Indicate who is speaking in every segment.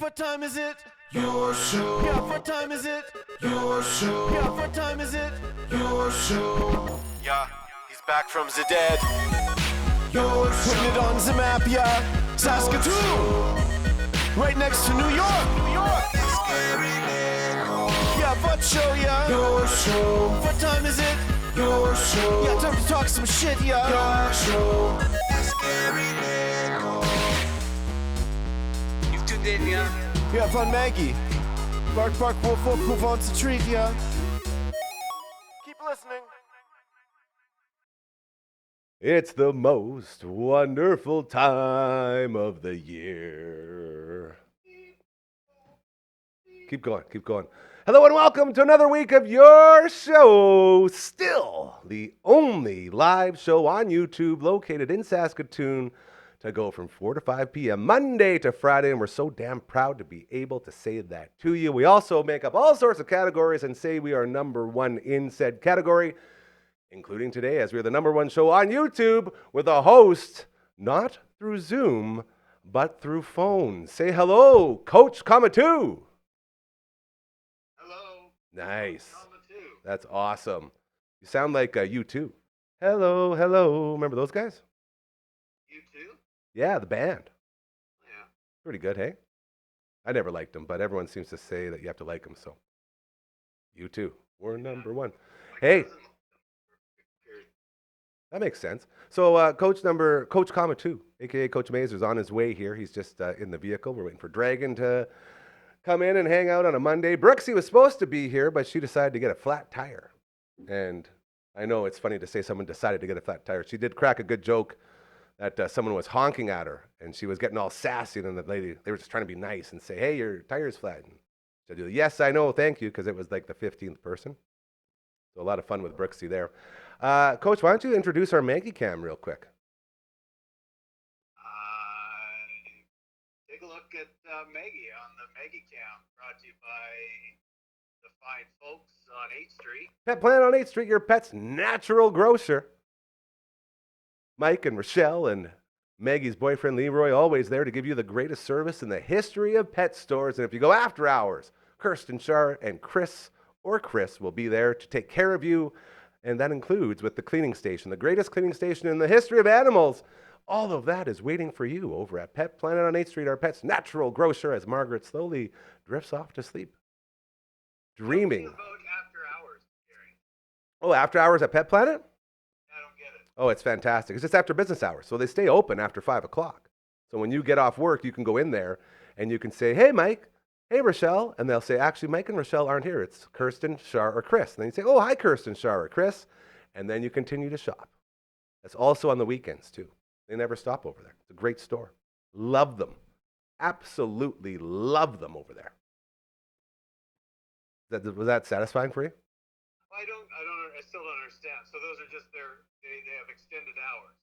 Speaker 1: what time is it? Your show. Yeah, what time is it? Your show. Yeah, what time is it? Your show. Yeah, he's back from the dead. Your show. Putting it on the map, yeah. Saskatoon. Right next to New York. New York. Yeah, what show, yeah. Your show. What time is it? Your show. Yeah, time to talk some shit, yeah. Your show.
Speaker 2: You've tuned in, yeah?
Speaker 1: Yeah, fun Maggie. Bark, bark, wolf, wolf, who wants a treat, yeah? Keep listening.
Speaker 3: It's the most wonderful time of the year. Keep going, keep going. Hello and welcome to another week of your show. Still the only live show on YouTube located in Saskatoon to go from 4 to 5 p.m. Monday to Friday, and we're so damn proud to be able to say that to you. We also make up all sorts of categories and say we are number one in said category, including today, as we are the number one show on YouTube with a host, not through Zoom, but through phone. Say hello, Coach Kamatu.
Speaker 2: Hello.
Speaker 3: Nice.
Speaker 2: Kamatu.
Speaker 3: That's awesome. You sound like U2. Hello, hello. Remember those guys?
Speaker 2: You too?
Speaker 3: Yeah, the band.
Speaker 2: Yeah.
Speaker 3: Pretty good, hey? I never liked them, but everyone seems to say that you have to like them, so. U2. We're number one. Hey. That makes sense. So Coach Kamatu, a.k.a. Coach Mazer, is on his way here. He's just in the vehicle. We're waiting for Dragon to come in and hang out on a Monday. Brooksy was supposed to be here, but she decided to get a flat tire. And I know it's funny to say someone decided to get a flat tire. She did crack a good joke that someone was honking at her, and she was getting all sassy, and the lady, they were just trying to be nice and say, hey, your tire's flat. And she'd do, yes, I know, thank you, because it was like the 15th person. So a lot of fun with Brooksy there. Coach, why don't you introduce our Maggie Cam real quick?
Speaker 2: Take a look at Maggie on the Maggie Cam, brought to you by the fine folks on 8th Street.
Speaker 3: Pet Planet on 8th Street, your pet's natural grocer. Mike and Rochelle and Maggie's boyfriend Leroy, always there to give you the greatest service in the history of pet stores. And if you go after hours, Kirsten Shar and Chris will be there to take care of you. And that includes with the cleaning station, the greatest cleaning station in the history of animals. All of that is waiting for you over at Pet Planet on 8th Street, our pet's natural grocer, as Margaret slowly drifts off to sleep. Dreaming.
Speaker 2: What about after hours, Gary?
Speaker 3: Oh, after hours at Pet Planet?
Speaker 2: I don't get it.
Speaker 3: Oh, it's fantastic. It's just after business hours. So they stay open after 5 o'clock. So when you get off work, you can go in there and you can say, hey, Mike. Hey, Rochelle. And they'll say, actually, Mike and Rochelle aren't here. It's Kirsten, Shar, or Chris. And then you say, oh, hi, Kirsten, Shar, or Chris. And then you continue to shop. That's also on the weekends, too. They never stop over there. It's a great store. Love them. Absolutely love them over there. Was that satisfying for you?
Speaker 2: I still don't understand. So those are just they have extended hours.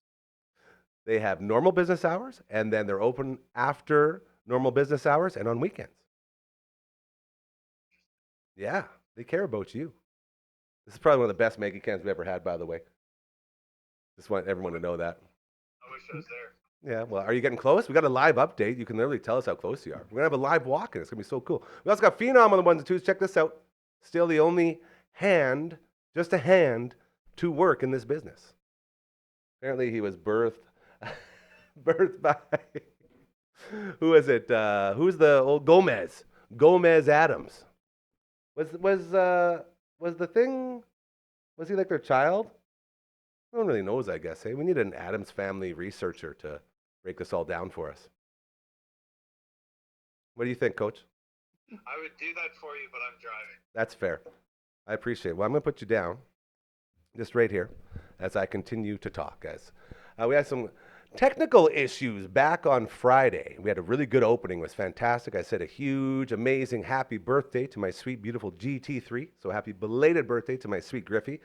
Speaker 3: They have normal business hours, and then they're open after normal business hours and on weekends. Yeah, they care about you. This is probably one of the best Maggie Cams we've ever had, by the way. Just want everyone to know that.
Speaker 2: I wish I was there.
Speaker 3: Yeah, well, are you getting close? We got a live update. You can literally tell us how close you are. We're going to have a live walk-in. It's going to be so cool. We also got Phenom on the ones and twos. Check this out. Still the only hand, just a hand, to work in this business. Apparently he was birthed by, who is it? Who's the old Gomez Adams. Was the thing, was he like their child? No one really knows, I guess. Hey, we need an Adams family researcher to break this all down for us. What do you think, Coach?
Speaker 2: I would do that for you, but I'm driving.
Speaker 3: That's fair. I appreciate it. Well, I'm going to put you down, just right here, as I continue to talk, guys. We had some technical issues back on Friday. We had a really good opening. It was fantastic. I said a huge, amazing, happy birthday to my sweet, beautiful GT3. So happy belated birthday to my sweet Griffey.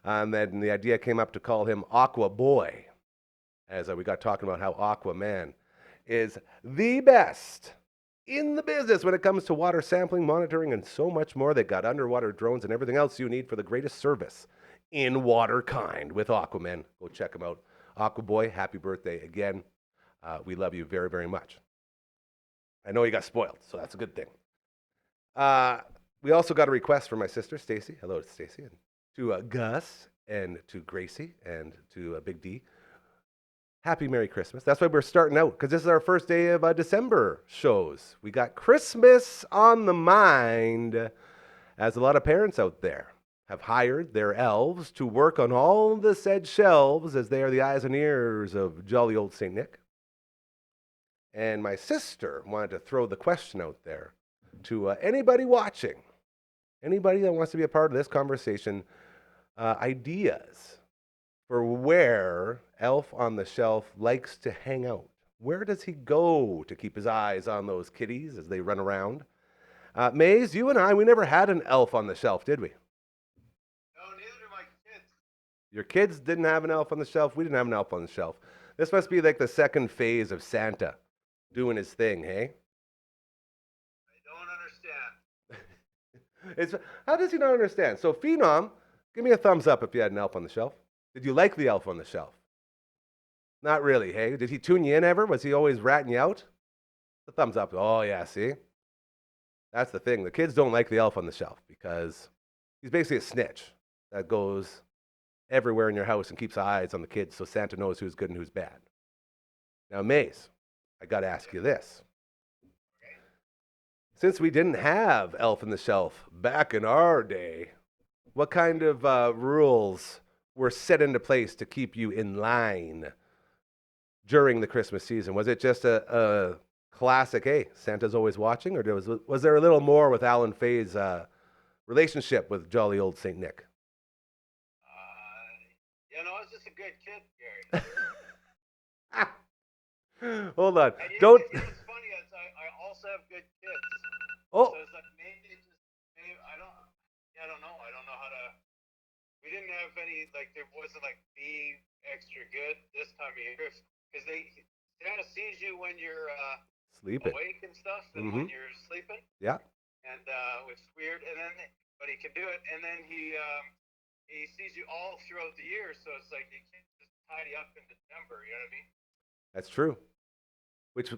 Speaker 3: And then the idea came up to call him Aqua Boy, as we got talking about how Aquaman is the best in the business when it comes to water sampling, monitoring, and so much more. They got underwater drones and everything else you need for the greatest service in water kind with Aquaman. Go check them out. Aqua Boy, happy birthday again. We love you very, very much. I know he got spoiled, so that's a good thing. We also got a request from my sister, Stacy. Hello, Stacy. And to Gus and to Gracie and to Big D. Happy Merry Christmas. That's why we're starting out, because this is our first day of December shows. We got Christmas on the mind, as a lot of parents out there have hired their elves to work on all the said shelves, as they are the eyes and ears of jolly old St. Nick. And my sister wanted to throw the question out there to anybody watching, anybody that wants to be a part of this conversation, ideas for where Elf on the Shelf likes to hang out. Where does he go to keep his eyes on those kitties as they run around? Maze, you and I, we never had an Elf on the Shelf, did we?
Speaker 2: No, neither do my kids.
Speaker 3: Your kids didn't have an Elf on the Shelf. We didn't have an Elf on the Shelf. This must be like the second phase of Santa doing his thing, hey?
Speaker 2: I don't understand.
Speaker 3: How does he not understand? So, Phenom, give me a thumbs up if you had an Elf on the Shelf. Did you like the Elf on the Shelf? Not really, hey? Did he tune you in ever? Was he always ratting you out? The thumbs up. Oh, yeah, see? That's the thing. The kids don't like the Elf on the Shelf because he's basically a snitch that goes everywhere in your house and keeps eyes on the kids so Santa knows who's good and who's bad. Now, Maze, I got to ask you this. Since we didn't have Elf on the Shelf back in our day, what kind of rules were set into place to keep you in line during the Christmas season? Was it just a classic, hey, Santa's always watching, or was there a little more with Alan Fay's relationship with jolly old St. Nick?
Speaker 2: I was just a good kid, Gary.
Speaker 3: Hold on.
Speaker 2: And
Speaker 3: Don't.
Speaker 2: What's funny is I also have good kids.
Speaker 3: Oh.
Speaker 2: So it's like maybe I don't know. I don't know how to. We didn't have any, like, there wasn't like be extra good this time of year because Santa sees you when you're
Speaker 3: Sleeping.
Speaker 2: awake and stuff, and when you're sleeping.
Speaker 3: Yeah.
Speaker 2: And which is weird. And then, but he can do it. And then he sees you all throughout the year, so it's like you can't just tidy up in December. You know what I mean?
Speaker 3: That's true. Which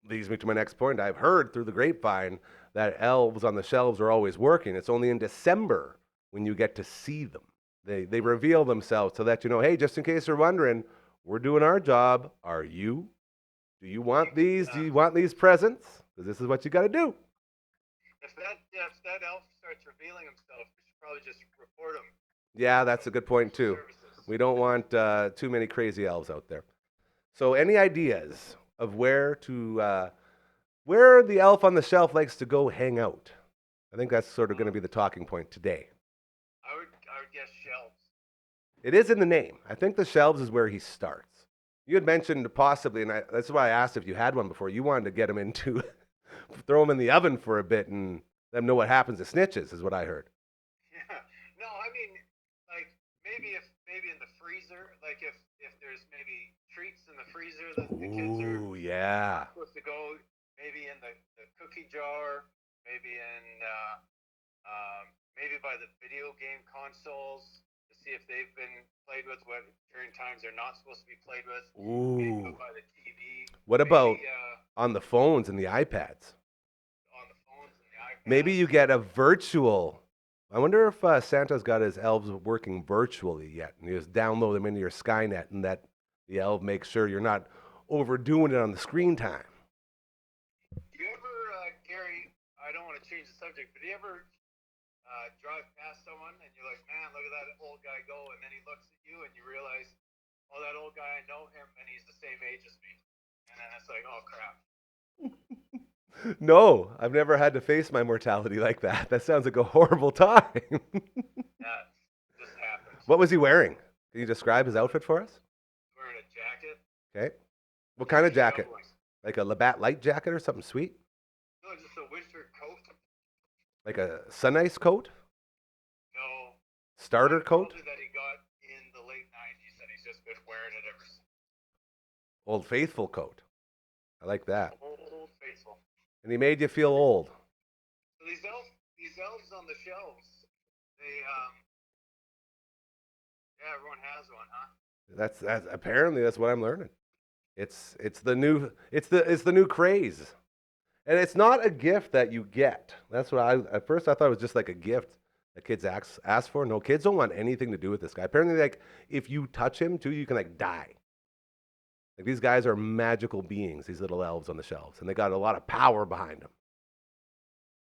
Speaker 3: leads me to my next point. I've heard through the grapevine that elves on the shelves are always working. It's only in December when you get to see them. They reveal themselves to let you know, hey, just in case you're wondering, we're doing our job. Are you? Do you want these? Do you want these presents? Because this is what you got to do.
Speaker 2: If that elf starts revealing himself, we should probably just report him.
Speaker 3: Yeah, that's a good point too. We don't want too many crazy elves out there. So, any ideas of where the elf on the shelf likes to go hang out? I think that's sort of going to be the talking point today.
Speaker 2: I would guess shelves.
Speaker 3: It is in the name. I think the shelves is where he starts. You had mentioned possibly, and that's why I asked if you had one before. You wanted to get him into, throw him in the oven for a bit and let him know what happens to snitches, is what I heard.
Speaker 2: Yeah. No, I mean, like maybe in the freezer, like if there's maybe treats in the freezer that the kids are supposed to go, maybe in the cookie jar, maybe in maybe by the video game consoles to see if they've been played with during times they're not supposed to be played with.
Speaker 3: Ooh.
Speaker 2: Maybe by the TV.
Speaker 3: What about on the phones and the iPads?
Speaker 2: On the phones and the iPads.
Speaker 3: Maybe you get a virtual. I wonder if Santa's got his elves working virtually yet, and you just download them into your Skynet, and that the elf makes sure you're not overdoing it on the screen time.
Speaker 2: Do you ever, Gary? I don't want to change the subject, but do you ever drive past someone and you're like, man, look at that old guy go, and then he looks at you and you realize, oh, that old guy, I know him, and he's the same age as me, and then it's like, oh crap.
Speaker 3: No, I've never had to face my mortality like that. That sounds like a horrible time.
Speaker 2: That just happens.
Speaker 3: What was he wearing? Can you describe his outfit for us?
Speaker 2: Wearing a jacket.
Speaker 3: Okay. What kind of jacket?
Speaker 2: Cowboys.
Speaker 3: Like a Labatt Light jacket or something sweet?
Speaker 2: No, just a winter coat.
Speaker 3: Like a sun ice coat?
Speaker 2: No.
Speaker 3: Starter coat?
Speaker 2: Probably that he got in the late 90s, and he's just been wearing it ever since.
Speaker 3: Old Faithful coat. I like that.
Speaker 2: Old Faithful.
Speaker 3: And he made you feel old.
Speaker 2: So these elves on the shelves, they yeah, everyone has one, huh?
Speaker 3: That's apparently that's what I'm learning. It's the new craze. And it's not a gift that you get. That's what at first I thought it was just like a gift that kids ask for. No, kids don't want anything to do with this guy. Apparently, like, if you touch him too, you can like die. Like, these guys are magical beings, these little elves on the shelves, and they got a lot of power behind them,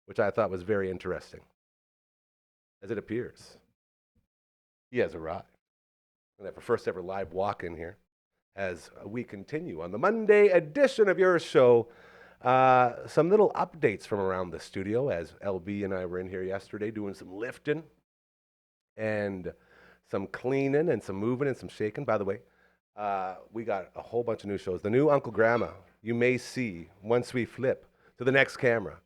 Speaker 3: which I thought was very interesting. As it appears, he has arrived. And have a first ever live walk in here as we continue on the Monday edition of your show. Some little updates from around the studio, as LB and I were in here yesterday doing some lifting and some cleaning and some moving and some shaking. By the way, we got a whole bunch of new shows. The new Uncle Grandma, you may see once we flip to the next camera,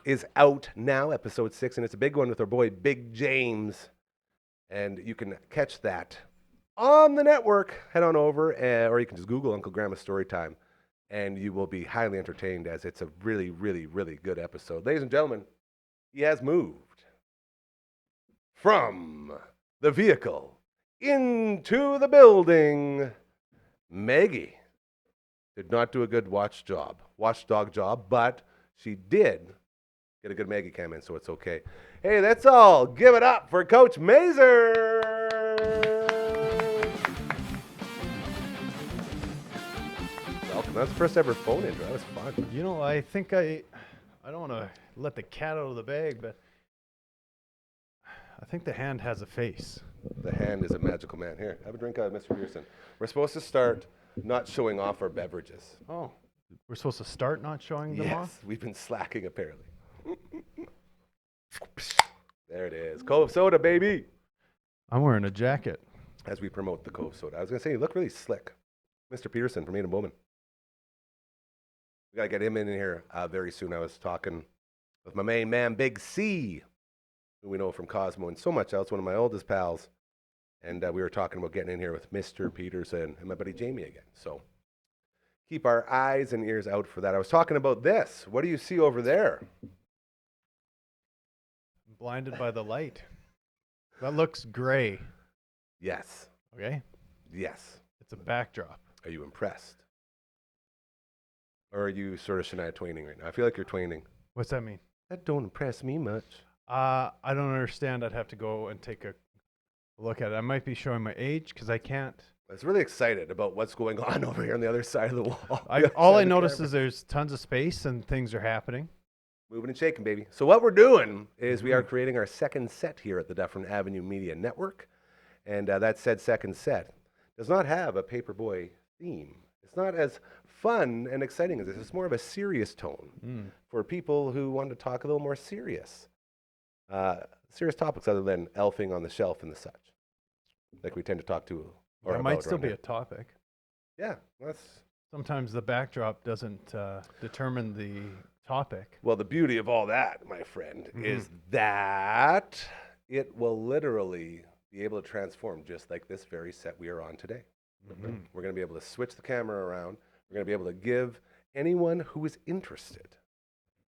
Speaker 3: is out now, episode 6, and it's a big one with our boy Big James. And you can catch that on the network. Head on over, or you can just Google Uncle Grandma Storytime, and you will be highly entertained, as it's a really, really, really good episode. Ladies and gentlemen, he has moved from the vehicle into the building. Maggie did not do a good watchdog job, but she did get a good Maggie cam in, so it's okay. Hey, that's all. Give it up for Coach Mazer. Welcome. That's the first ever phone intro. That was fun.
Speaker 4: You know, I think I don't want to let the cat out of the bag, but I think the hand has a face.
Speaker 3: The hand is a magical man. Here, have a drink out of Mr. Pearson. We're supposed to start not showing off our beverages.
Speaker 4: Oh, we're supposed to start not showing them off?
Speaker 3: We've been slacking apparently. There it is. Cove Soda, baby.
Speaker 4: I'm wearing a jacket.
Speaker 3: As we promote the Cove Soda. I was going to say, you look really slick. Mr. Peterson from Eden Bowman. We got to get him in here very soon. I was talking with my main man, Big C, who we know from Cosmo and so much else, one of my oldest pals. And we were talking about getting in here with Mr. Peterson and my buddy Jamie again. So keep our eyes and ears out for that. I was talking about this. What do you see over there?
Speaker 4: I'm blinded by the light. That looks gray.
Speaker 3: Yes.
Speaker 4: Okay?
Speaker 3: Yes.
Speaker 4: It's a backdrop.
Speaker 3: Are you impressed? Or are you sort of Shania Twaining right now? I feel like you're Twaining.
Speaker 4: What's that mean?
Speaker 3: That don't impress me much.
Speaker 4: I don't understand. I'd have to go and take a look at it. I might be showing my age because I can't.
Speaker 3: I was really excited about what's going on over here on the other side of the wall.
Speaker 4: All I noticed is there's tons of space and things are happening.
Speaker 3: Moving and shaking, baby. So what we're doing is we are creating our second set here at the Dufferin Avenue Media Network. And that said second set does not have a paperboy theme. It's not as fun and exciting as this. It's more of a serious tone for people who want to talk a little more serious topics other than elfing on the shelf and the such, like we tend to talk to. Or
Speaker 4: that might still be a topic.
Speaker 3: Yeah,
Speaker 4: Sometimes the backdrop doesn't determine the topic.
Speaker 3: Well, the beauty of all that, my friend, is that it will literally be able to transform just like this very set we are on today. We're going to be able to switch the camera around. We're going to be able to give anyone who is interested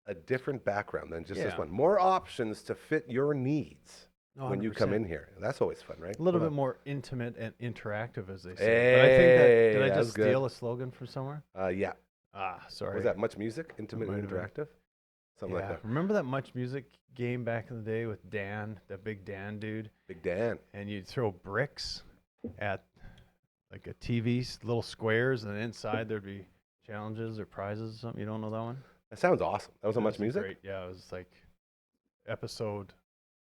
Speaker 3: a different background than just this one. More options to fit your needs when you come in here. That's always fun, right?
Speaker 4: A little bit more intimate and interactive, as they say. But I think did I just steal a slogan from somewhere?
Speaker 3: Yeah.
Speaker 4: Sorry.
Speaker 3: Was that Much Music? Intimate and interactive? Something like that.
Speaker 4: Remember that Much Music game back in the day with Dan, that big Dan dude?
Speaker 3: Big Dan.
Speaker 4: And you'd throw bricks at like a TV, little squares, and inside there'd be challenges or prizes or something. You don't know that one?
Speaker 3: That sounds awesome. That was on Much Music?
Speaker 4: Great. Yeah, it was like episode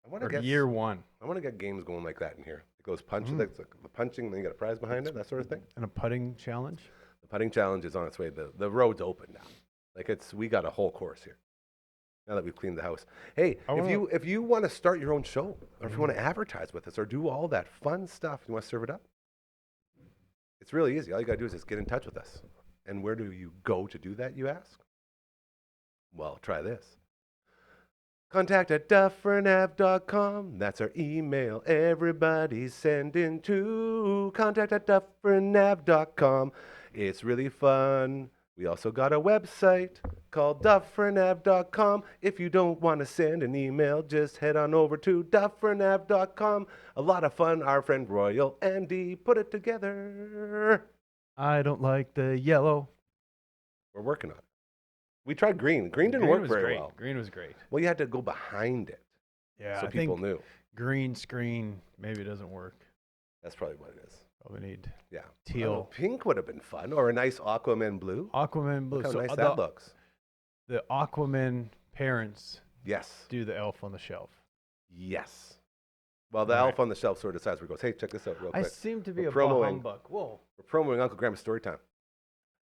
Speaker 3: or
Speaker 4: year 1.
Speaker 3: I want to get games going like that in here. It goes punching, like the punching, then you got a prize behind it, that sort of thing.
Speaker 4: And a putting challenge?
Speaker 3: The putting challenge is on its way. The road's open now. Like we got a whole course here. Now that we've cleaned the house. Hey, if you want to start your own show, or if you want to advertise with us, or do all that fun stuff, you want to serve it up? It's really easy. All you got to do is just get in touch with us. And where do you go to do that, you ask? Well, try this. Contact at dufferinave.com. That's our email. Everybody's sending to contact at dufferinave.com. It's really fun. We also got a website called dufferinav.com. If you don't want to send an email, just head on over to dufferinav.com. A lot of fun. Our friend Royal Andy put it together.
Speaker 4: I don't like the yellow.
Speaker 3: We're working on it. We tried green. Green didn't
Speaker 4: Green
Speaker 3: work
Speaker 4: was
Speaker 3: very
Speaker 4: great.
Speaker 3: well.
Speaker 4: Green was great.
Speaker 3: Well, you had to go behind it
Speaker 4: Yeah,
Speaker 3: so
Speaker 4: I
Speaker 3: people
Speaker 4: think
Speaker 3: knew.
Speaker 4: green screen maybe doesn't work.
Speaker 3: That's probably what it is.
Speaker 4: Probably need
Speaker 3: Yeah.
Speaker 4: teal.
Speaker 3: Pink would have been fun, or a nice Aquaman blue.
Speaker 4: Aquaman blue.
Speaker 3: Look how
Speaker 4: So
Speaker 3: nice that looks.
Speaker 4: the Aquaman parents
Speaker 3: Yes.
Speaker 4: do the elf on the shelf.
Speaker 3: Yes. Well, the
Speaker 4: All
Speaker 3: elf
Speaker 4: right.
Speaker 3: on the shelf sort of decides where it goes, hey, check this out real
Speaker 4: I
Speaker 3: quick.
Speaker 4: seem to be
Speaker 3: We're
Speaker 4: a
Speaker 3: promoting-
Speaker 4: humbug. Whoa.
Speaker 3: We're promoting Uncle Grandma's story time.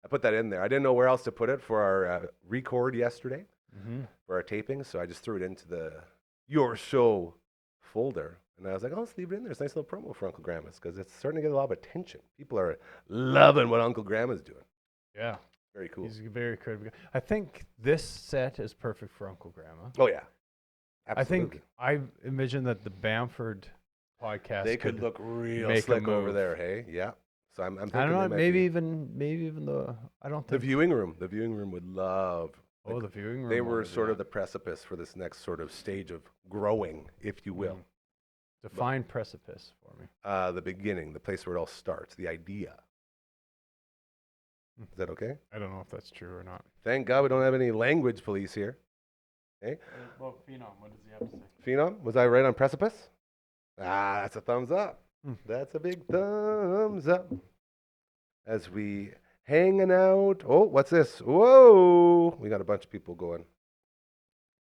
Speaker 3: I put that in there. I didn't know where else to put it for our record yesterday,
Speaker 4: Mm-hmm.
Speaker 3: for our taping, so I just threw it into the Your Show folder. And I was like, oh, let's leave it in there. It's a nice little promo for Uncle Grandma's because it's starting to get a lot of attention. People are loving what Uncle Grandma's doing.
Speaker 4: Yeah.
Speaker 3: Very cool.
Speaker 4: He's very creative. I think this set is perfect for Uncle Grandma.
Speaker 3: Oh, yeah.
Speaker 4: I
Speaker 3: Absolutely.
Speaker 4: think I envision that the Bamford podcast
Speaker 3: they could look real
Speaker 4: make a
Speaker 3: slick over
Speaker 4: move.
Speaker 3: there, hey? Yeah. So I'm thinking
Speaker 4: I don't know.
Speaker 3: they might
Speaker 4: Maybe
Speaker 3: be-
Speaker 4: even the I don't
Speaker 3: the
Speaker 4: think
Speaker 3: viewing room. The viewing room would love.
Speaker 4: Oh, the viewing room.
Speaker 3: They were
Speaker 4: wanted to do
Speaker 3: sort of
Speaker 4: that.
Speaker 3: the precipice for this next sort of stage of growing, if you will.
Speaker 4: Define precipice for me.
Speaker 3: The beginning, the place where it all starts, the idea. Is that okay?
Speaker 4: I don't know if that's true or not.
Speaker 3: Thank God we don't have any language police here. Hey,
Speaker 4: Well, Phenom, what does he have to say?
Speaker 3: Phenom, was I right on precipice? Ah, that's a thumbs up.
Speaker 4: Hmm.
Speaker 3: That's a big thumbs up. As we hanging out. Oh, what's this? Whoa! We got a bunch of people going.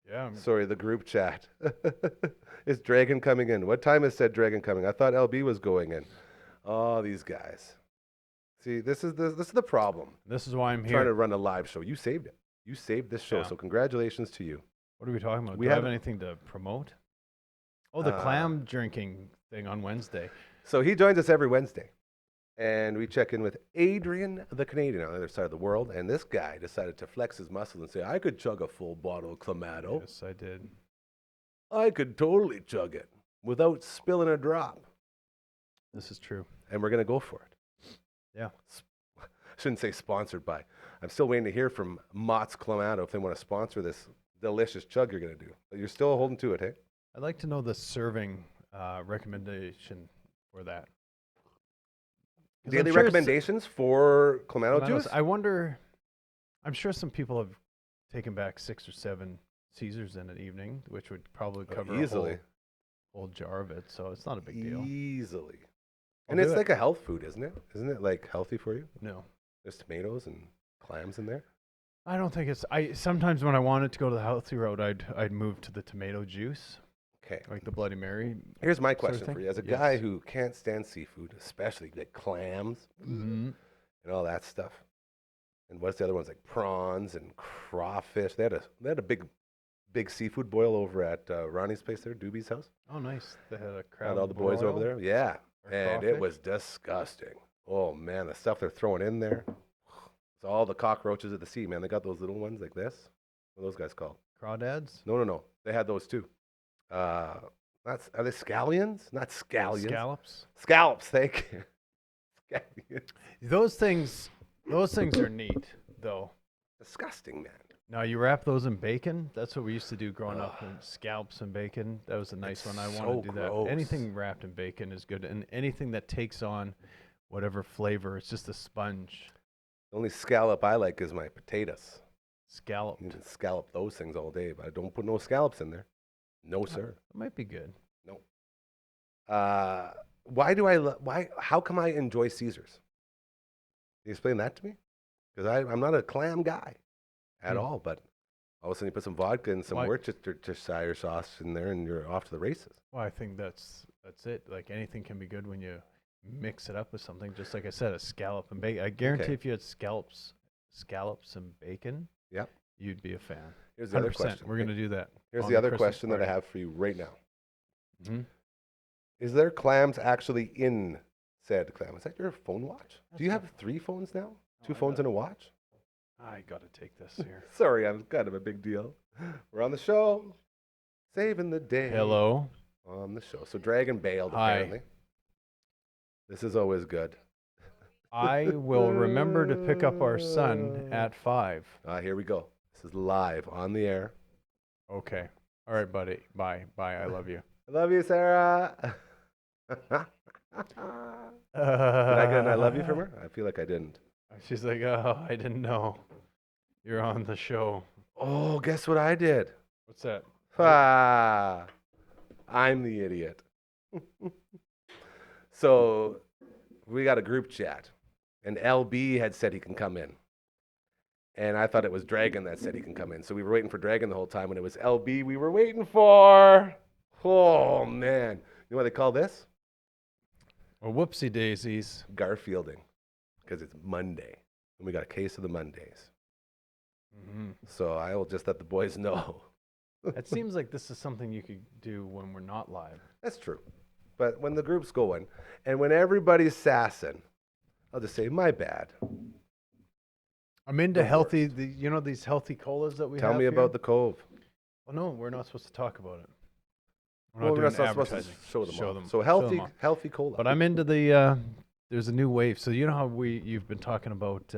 Speaker 4: Yeah. I mean,
Speaker 3: Sorry, the group chat. Is Dragon coming in? What time is said Dragon coming? I thought LB was going in. Oh, these guys. See, this is the problem.
Speaker 4: this is why I'm
Speaker 3: Trying to
Speaker 4: here.
Speaker 3: run a live show. You saved it. You saved this show.
Speaker 4: Yeah.
Speaker 3: So congratulations to you.
Speaker 4: What are we talking about?
Speaker 3: We
Speaker 4: Do I
Speaker 3: have-
Speaker 4: have anything to promote? Oh, the clam drinking thing on Wednesday.
Speaker 3: So he joins us every Wednesday. And we check in with Adrian, the Canadian, on the other side of the world. And this guy decided to flex his muscle and say, I could chug a full bottle of Clamato.
Speaker 4: Yes, I did.
Speaker 3: I could totally chug it without spilling a drop.
Speaker 4: This is true.
Speaker 3: And we're going to go for it.
Speaker 4: Yeah.
Speaker 3: Shouldn't say sponsored by. I'm still waiting to hear from Mott's Clamato if they want to sponsor this delicious chug you're going to do. But you're still holding to it, hey?
Speaker 4: I'd like to know the serving recommendation for that. 'Cause I'm
Speaker 3: Daily
Speaker 4: sure
Speaker 3: recommendations for Clamato
Speaker 4: Clamatos,
Speaker 3: juice?
Speaker 4: I wonder, I'm sure some people have taken back 6 or 7 Caesars in an evening, which would probably cover
Speaker 3: easily.
Speaker 4: a whole jar of it. So it's not a big deal.
Speaker 3: Easily.
Speaker 4: I'll
Speaker 3: And
Speaker 4: do
Speaker 3: it's
Speaker 4: it.
Speaker 3: like a health food, isn't it? Isn't it like healthy for you?
Speaker 4: No.
Speaker 3: There's tomatoes and clams in there.
Speaker 4: I don't think it's. I sometimes when I wanted to go to the healthy road, I'd move to the tomato juice,
Speaker 3: Okay.
Speaker 4: like the Bloody Mary.
Speaker 3: Here's my
Speaker 4: sort of
Speaker 3: question
Speaker 4: thing?
Speaker 3: for you. As a
Speaker 4: Yes.
Speaker 3: guy who can't stand seafood, especially like clams
Speaker 4: Mm-hmm.
Speaker 3: and all that stuff, and what's the other ones like prawns and crawfish? They had a big seafood boil over at Ronnie's place there, Doobie's house.
Speaker 4: Oh, nice. They had a crab.
Speaker 3: Had all the boys over
Speaker 4: boil
Speaker 3: there. Yeah,
Speaker 4: or
Speaker 3: and it
Speaker 4: crawfish.
Speaker 3: was disgusting. Oh man, the stuff they're throwing in there. It's all the cockroaches of the sea, man. They got those little ones like this. What are those guys called?
Speaker 4: Crawdads.
Speaker 3: No. They had those too. Are they scallions? Not scallions.
Speaker 4: Scallops.
Speaker 3: Scallops, thank you. Scallions.
Speaker 4: Those things are neat, though.
Speaker 3: Disgusting, man.
Speaker 4: Now you wrap those in bacon. That's what we used to do growing up. Scallops and bacon. That was a nice
Speaker 3: It's
Speaker 4: one. I
Speaker 3: so
Speaker 4: want to do
Speaker 3: gross.
Speaker 4: that. Anything wrapped in bacon is good, and anything that takes on whatever flavor. It's just a sponge.
Speaker 3: The only scallop I like is my potatoes.
Speaker 4: Scalloped.
Speaker 3: You can scallop those things all day, but I don't put no scallops in there. No, sir.
Speaker 4: It might be good.
Speaker 3: No. How come I enjoy Caesars? Can you explain that to me? Because I'm not a clam guy at all, but all of a sudden you put some vodka and some
Speaker 4: Why-
Speaker 3: Worcestershire sauce in there and you're off to the races.
Speaker 4: Well, I think that's it. Like anything can be good when you mix it up with something. Just like I said, a scallop and bacon. I guarantee
Speaker 3: Okay.
Speaker 4: if you had scallops and bacon,
Speaker 3: Yeah.
Speaker 4: you'd be a fan.
Speaker 3: Here's the other
Speaker 4: 100%.
Speaker 3: question.
Speaker 4: We're gonna do that.
Speaker 3: Here's
Speaker 4: on
Speaker 3: the other
Speaker 4: Christmas
Speaker 3: question that I
Speaker 4: party.
Speaker 3: have for you right now.
Speaker 4: Mhm.
Speaker 3: Is there clams actually in said clam? Is that your phone watch? Do you have 3 phones now? 2 phones and a watch?
Speaker 4: I gotta take this here.
Speaker 3: Sorry, I'm kind of a big deal. We're on the show. Saving the day.
Speaker 4: Hello.
Speaker 3: On the show. So Dragon bailed,
Speaker 4: Hi.
Speaker 3: apparently. This is always good.
Speaker 4: I will remember to pick up our son at 5.
Speaker 3: Here we go. This is live on the air.
Speaker 4: Okay. All right, buddy. Bye. Bye. I love you.
Speaker 3: I love you, Sarah. Did I get an I love you from her? I feel like I didn't.
Speaker 4: She's like, oh, I didn't know. You're on the show.
Speaker 3: Oh, guess what I did?
Speaker 4: What's that?
Speaker 3: Ah, I'm the idiot. So we got a group chat, and LB had said he can come in. And I thought it was Dragon that said he can come in. So we were waiting for Dragon the whole time when it was LB we were waiting for. Oh, man. You know what they call this?
Speaker 4: Well, whoopsie daisies.
Speaker 3: Garfielding. Because it's Monday. And we got a case of the Mondays.
Speaker 4: Mm-hmm.
Speaker 3: So I will just let the boys know.
Speaker 4: It seems like this is something you could do when we're not live.
Speaker 3: That's true. But when the group's going, and when everybody's sassing, I'll just say, my bad.
Speaker 4: I'm into
Speaker 3: The
Speaker 4: healthy,
Speaker 3: worst.
Speaker 4: these healthy colas that we
Speaker 3: Tell
Speaker 4: have
Speaker 3: me
Speaker 4: here?
Speaker 3: about the Cove.
Speaker 4: Well, no, we're not supposed to talk about it.
Speaker 3: Well, we're not supposed to
Speaker 4: advertising.
Speaker 3: show them off.
Speaker 4: Show
Speaker 3: So
Speaker 4: them off.
Speaker 3: healthy cola.
Speaker 4: But I'm into the, there's a new wave. So you know how you've been talking about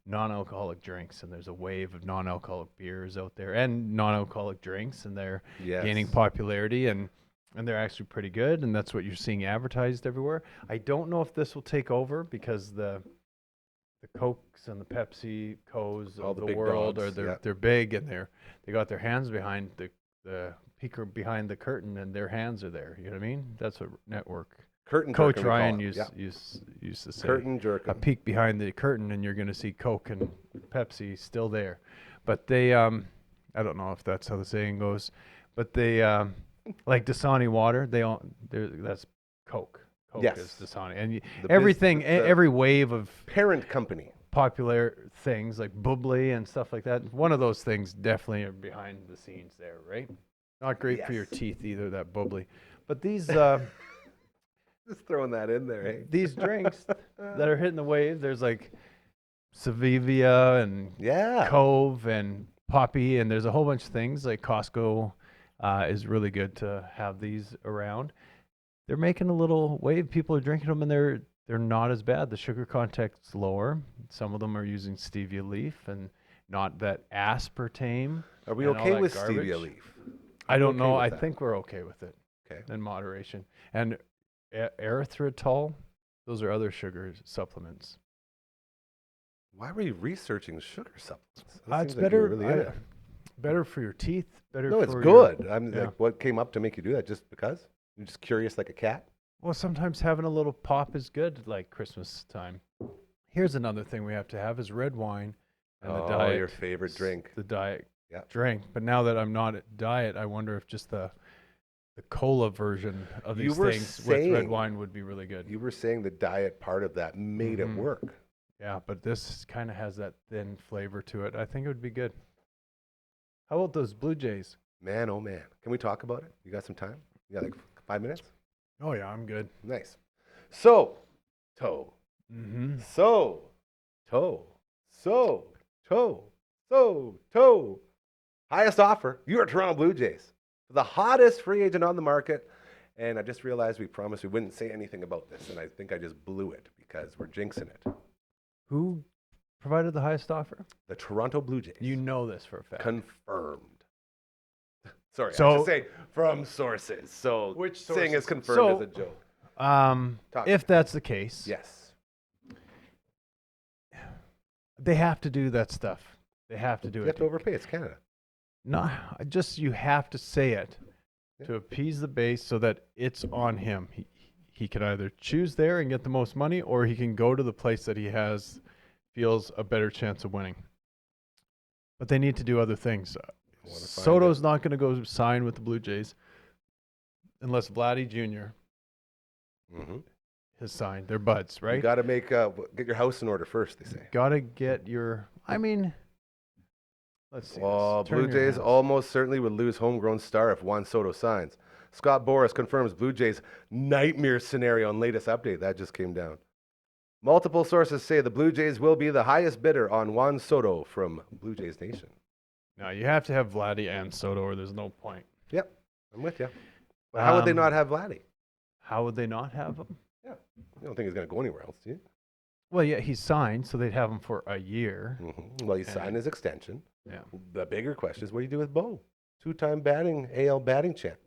Speaker 4: non-alcoholic drinks, and there's a wave of non-alcoholic beers out there and non-alcoholic drinks, and they're gaining popularity, and they're actually pretty good, and that's what you're seeing advertised everywhere. I don't know if this will take over because the Cokes and the Pepsi Co's
Speaker 3: All
Speaker 4: of
Speaker 3: the
Speaker 4: the
Speaker 3: big
Speaker 4: world
Speaker 3: dogs,
Speaker 4: they're big, and they got their hands behind the peeker behind the curtain, and their hands are there. You know what I mean? That's what network
Speaker 3: Curtain
Speaker 4: Coach
Speaker 3: jerking, we call
Speaker 4: Ryan
Speaker 3: it.
Speaker 4: used to say.
Speaker 3: Curtain jerking.
Speaker 4: A peek behind the curtain, and you're going to see Coke and Pepsi still there. But they, I don't know if that's how the saying goes, but they, like Dasani water, that's Coke. Coke
Speaker 3: Yes.
Speaker 4: is Dasani. And
Speaker 3: The
Speaker 4: everything,
Speaker 3: the
Speaker 4: every wave of
Speaker 3: parent company.
Speaker 4: popular things like bubbly and stuff like that, one of those things definitely are behind the scenes there, right? Not great for your
Speaker 3: Yes.
Speaker 4: teeth either, that bubbly. But these...
Speaker 3: Just throwing that in there, hey?
Speaker 4: these drinks that are hitting the wave, there's like Savivia and
Speaker 3: Yeah.
Speaker 4: Cove and Poppy, and there's a whole bunch of things. Like Costco is really good to have these around. They're making a little wave. People are drinking them, and they're not as bad. The sugar content's lower. Some of them are using stevia leaf and not that aspartame.
Speaker 3: Are we
Speaker 4: and all
Speaker 3: okay
Speaker 4: that
Speaker 3: with
Speaker 4: garbage.
Speaker 3: stevia leaf?
Speaker 4: I don't
Speaker 3: Okay
Speaker 4: know.
Speaker 3: with
Speaker 4: I
Speaker 3: that.
Speaker 4: think we're okay with it.
Speaker 3: Okay.
Speaker 4: In moderation. And erythritol, those are other sugar supplements.
Speaker 3: Why were you researching sugar supplements? That
Speaker 4: It's
Speaker 3: seems like you were
Speaker 4: better,
Speaker 3: really in it.
Speaker 4: better for your teeth. Better.
Speaker 3: No, it's
Speaker 4: for
Speaker 3: good. I'm
Speaker 4: yeah.
Speaker 3: like, what came up to make you do that? Just because? You're just curious like a cat?
Speaker 4: Well, sometimes having a little pop is good, like Christmas time. Here's another thing we have to have is red wine and the diet.
Speaker 3: Your favorite drink.
Speaker 4: The diet
Speaker 3: Yeah.
Speaker 4: drink. But now that I'm not at diet, I wonder if just the cola version of
Speaker 3: You
Speaker 4: these
Speaker 3: were
Speaker 4: things with red
Speaker 3: saying-
Speaker 4: wine would be really good.
Speaker 3: You were saying the diet part of that made it
Speaker 4: Mhm.
Speaker 3: work.
Speaker 4: Yeah, but this kind of has that thin flavor to it. I think it would be good. How about those Blue Jays?
Speaker 3: Man, oh man. Can we talk about it? You got some time? You got like 5 minutes?
Speaker 4: Oh, yeah, I'm good.
Speaker 3: Nice. So, toe.
Speaker 4: Mm-hmm.
Speaker 3: So, toe. So, toe. So, toe. Highest offer, your Toronto Blue Jays. The hottest free agent on the market. And I just realized we promised we wouldn't say anything about this. And I think I just blew it because we're jinxing it.
Speaker 4: Who provided the highest offer?
Speaker 3: The Toronto Blue Jays.
Speaker 4: You know this for a fact.
Speaker 3: Confirmed. Sorry, I
Speaker 4: So-
Speaker 3: should say from sources. So
Speaker 4: Which
Speaker 3: saying
Speaker 4: sources?
Speaker 3: it's confirmed
Speaker 4: So-
Speaker 3: is a joke. Talk.
Speaker 4: If that's the case,
Speaker 3: Yes.
Speaker 4: they have to do that stuff. They have to do
Speaker 3: You
Speaker 4: it.
Speaker 3: have to overpay. It's Canada.
Speaker 4: No, just you have to say it
Speaker 3: Yeah.
Speaker 4: to appease the base so that it's on him. He can either choose there and get the most money, or he can go to the place that he feels a better chance of winning. But they need to do other things.
Speaker 3: wanna find
Speaker 4: Soto's not going to go sign with the Blue Jays unless Vladdy Jr.
Speaker 3: Mm-hmm.
Speaker 4: has signed. They're buds, right?
Speaker 3: You got to get your house in order first, they say.
Speaker 4: Got to get your. I mean, let's see.
Speaker 3: Oh,
Speaker 4: this. Turn
Speaker 3: Blue
Speaker 4: your
Speaker 3: Jays
Speaker 4: hands.
Speaker 3: almost certainly would lose homegrown star if Juan Soto signs. Scott Boras confirms Blue Jays nightmare scenario on latest update. That just came down. Multiple sources say the Blue Jays will be the highest bidder on Juan Soto from Blue Jays Nation.
Speaker 4: No, you have to have Vladdy and Soto, or there's no point.
Speaker 3: Yep, I'm with you. But how would they
Speaker 4: Um,
Speaker 3: not have Vladdy?
Speaker 4: How would they not have him?
Speaker 3: Yeah, I don't think he's going to go anywhere else, do you?
Speaker 4: Well, yeah, he's signed, so they'd have him for a year.
Speaker 3: Mm-hmm. Well, he signed his extension.
Speaker 4: Yeah.
Speaker 3: The bigger question is, what do you do with Bo? Two-time AL batting champ.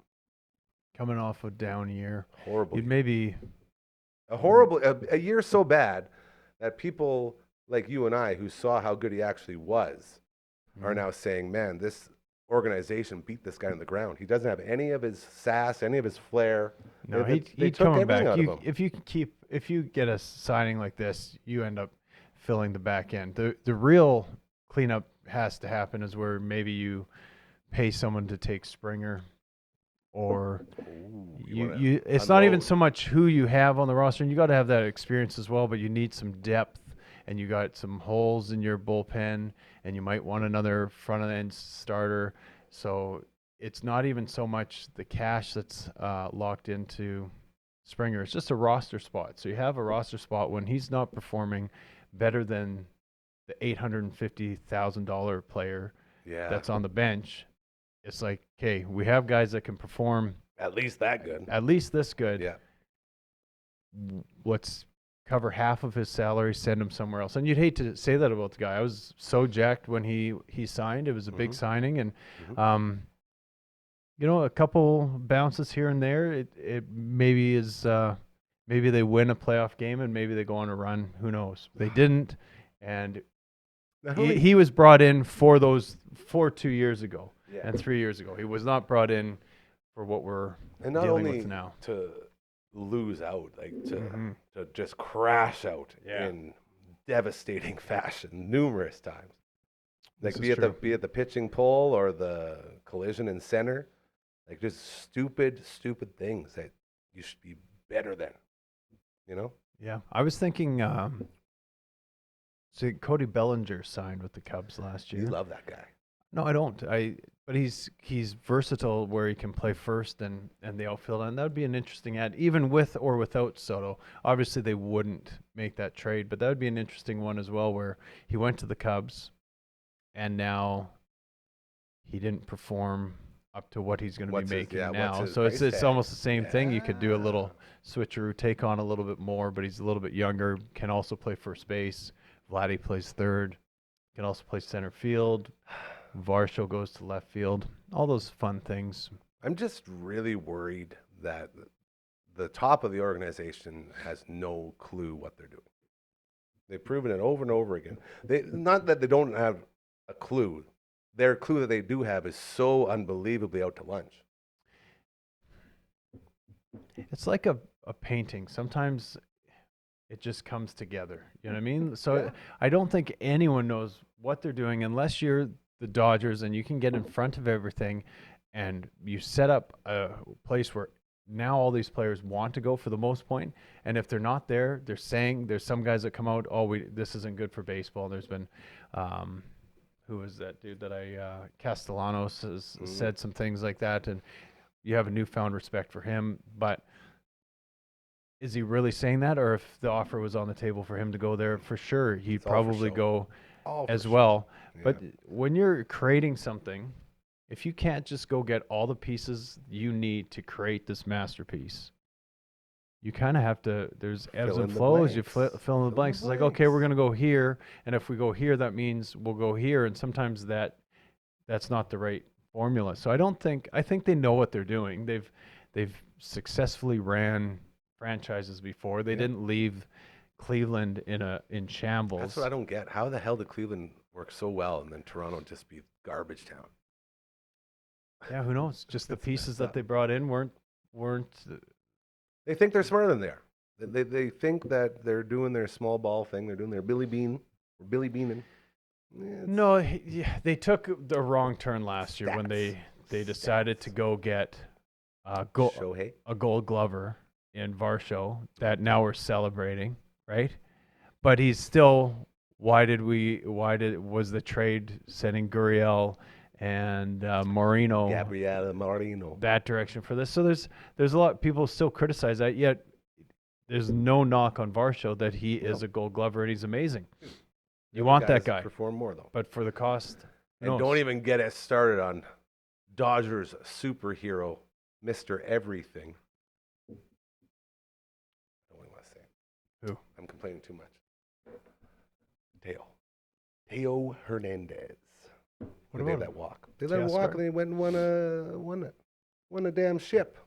Speaker 4: Coming off a down year.
Speaker 3: Horrible.
Speaker 4: You'd maybe.
Speaker 3: A horrible, a year so bad that people like you and I, who saw how good he actually was, are now saying, man, this organization beat this guy on the ground. He doesn't have any of his sass, any of his flair.
Speaker 4: No,
Speaker 3: They
Speaker 4: he'd
Speaker 3: took
Speaker 4: coming
Speaker 3: everything
Speaker 4: back.
Speaker 3: out of him.
Speaker 4: If you get a signing like this, you end up filling the back end. The real cleanup has to happen is where maybe you pay someone to take Springer, or you it's not even so much who you have on the roster, and you got to have that experience as well, but you need some depth, and you got some holes in your bullpen, and you might want another front end starter. So it's not even so much the cash that's locked into Springer. It's just a roster spot. So you have a roster spot when he's not performing better than the $850,000 player that's on the bench. It's like, okay, we have guys that can perform
Speaker 3: at least that good,
Speaker 4: at least this good.
Speaker 3: Yeah.
Speaker 4: Let's cover half of his salary, send him somewhere else. And you'd hate to say that about the guy. I was so jacked when he signed. It was a big signing, and a couple bounces here and there. It maybe is maybe they win a playoff game and maybe they go on a run. Who knows? They didn't, and he was brought in for 2 years ago and 3 years ago. He was not brought in for what we're dealing with now.
Speaker 3: To lose out, like to just crash out in devastating fashion numerous times. Like be it the pitching pole or the collision in center, like just stupid things that you should be better than,
Speaker 4: Yeah, I was thinking. So Cody Bellinger signed with the Cubs last year.
Speaker 3: You love that guy.
Speaker 4: No, I don't. But he's versatile where he can play first and the outfield, and that would be an interesting add, even with or without Soto. Obviously, they wouldn't make that trade, but that would be an interesting one as well, where he went to the Cubs, and now he didn't perform up to what he's going to be making now. So it's almost the same thing. You could do a little switcheroo, take on a little bit more, but he's a little bit younger, can also play first base. Vladdy plays third, can also play center field. Varsho goes to left field. All those fun things.
Speaker 3: I'm just really worried that the top of the organization has no clue what they're doing. They've proven it over and over again. Not that they don't have a clue. Their clue that they do have is so unbelievably out to lunch.
Speaker 4: It's like a painting. Sometimes it just comes together. You know what I mean? So I don't think anyone knows what they're doing unless you're the Dodgers and you can get in front of everything and you set up a place where now all these players want to go for the most point. And if they're not there, they're saying there's some guys that come out, this isn't good for baseball. There's been, who was that dude that Castellanos has said some things like that. And you have a newfound respect for him, but is he really saying that? Or if the offer was on the table for him to go there, for sure, he'd probably go as well. Yeah. But when you're creating something, if you can't just go get all the pieces you need to create this masterpiece, you kind of have to, there's ebbs and flows. You fill in the blanks. It's like, okay, we're going to go here. And if we go here, that means we'll go here. And sometimes that's not the right formula. So I think they know what they're doing. They've successfully ran franchises before. They didn't leave Cleveland in shambles.
Speaker 3: That's what I don't get. How the hell did Cleveland work so well and then Toronto just be garbage town?
Speaker 4: Yeah, who knows? Just the pieces that they brought in weren't.
Speaker 3: They think they're smarter than they are. They think that they're doing their small ball thing. They're doing their Billy Beaning.
Speaker 4: No, they took the wrong turn last year when they decided to go get a Gold Glover in Varsho that now we're celebrating, right? But he's still. Why was the trade sending Gurriel and Marino,
Speaker 3: Gabriela Marino,
Speaker 4: that direction for this? So there's a lot of people still criticize that, yet there's no knock on Varsho that he is a Gold Glover and he's amazing. You want that guy.
Speaker 3: Perform more though.
Speaker 4: But for the cost.
Speaker 3: And don't even get us started on Dodgers superhero, Mr. Everything. I don't want to say
Speaker 4: who.
Speaker 3: I'm complaining too much. Teo Hernandez.
Speaker 4: What
Speaker 3: about
Speaker 4: that
Speaker 3: walk? They let him walk and he went and won a damn ship.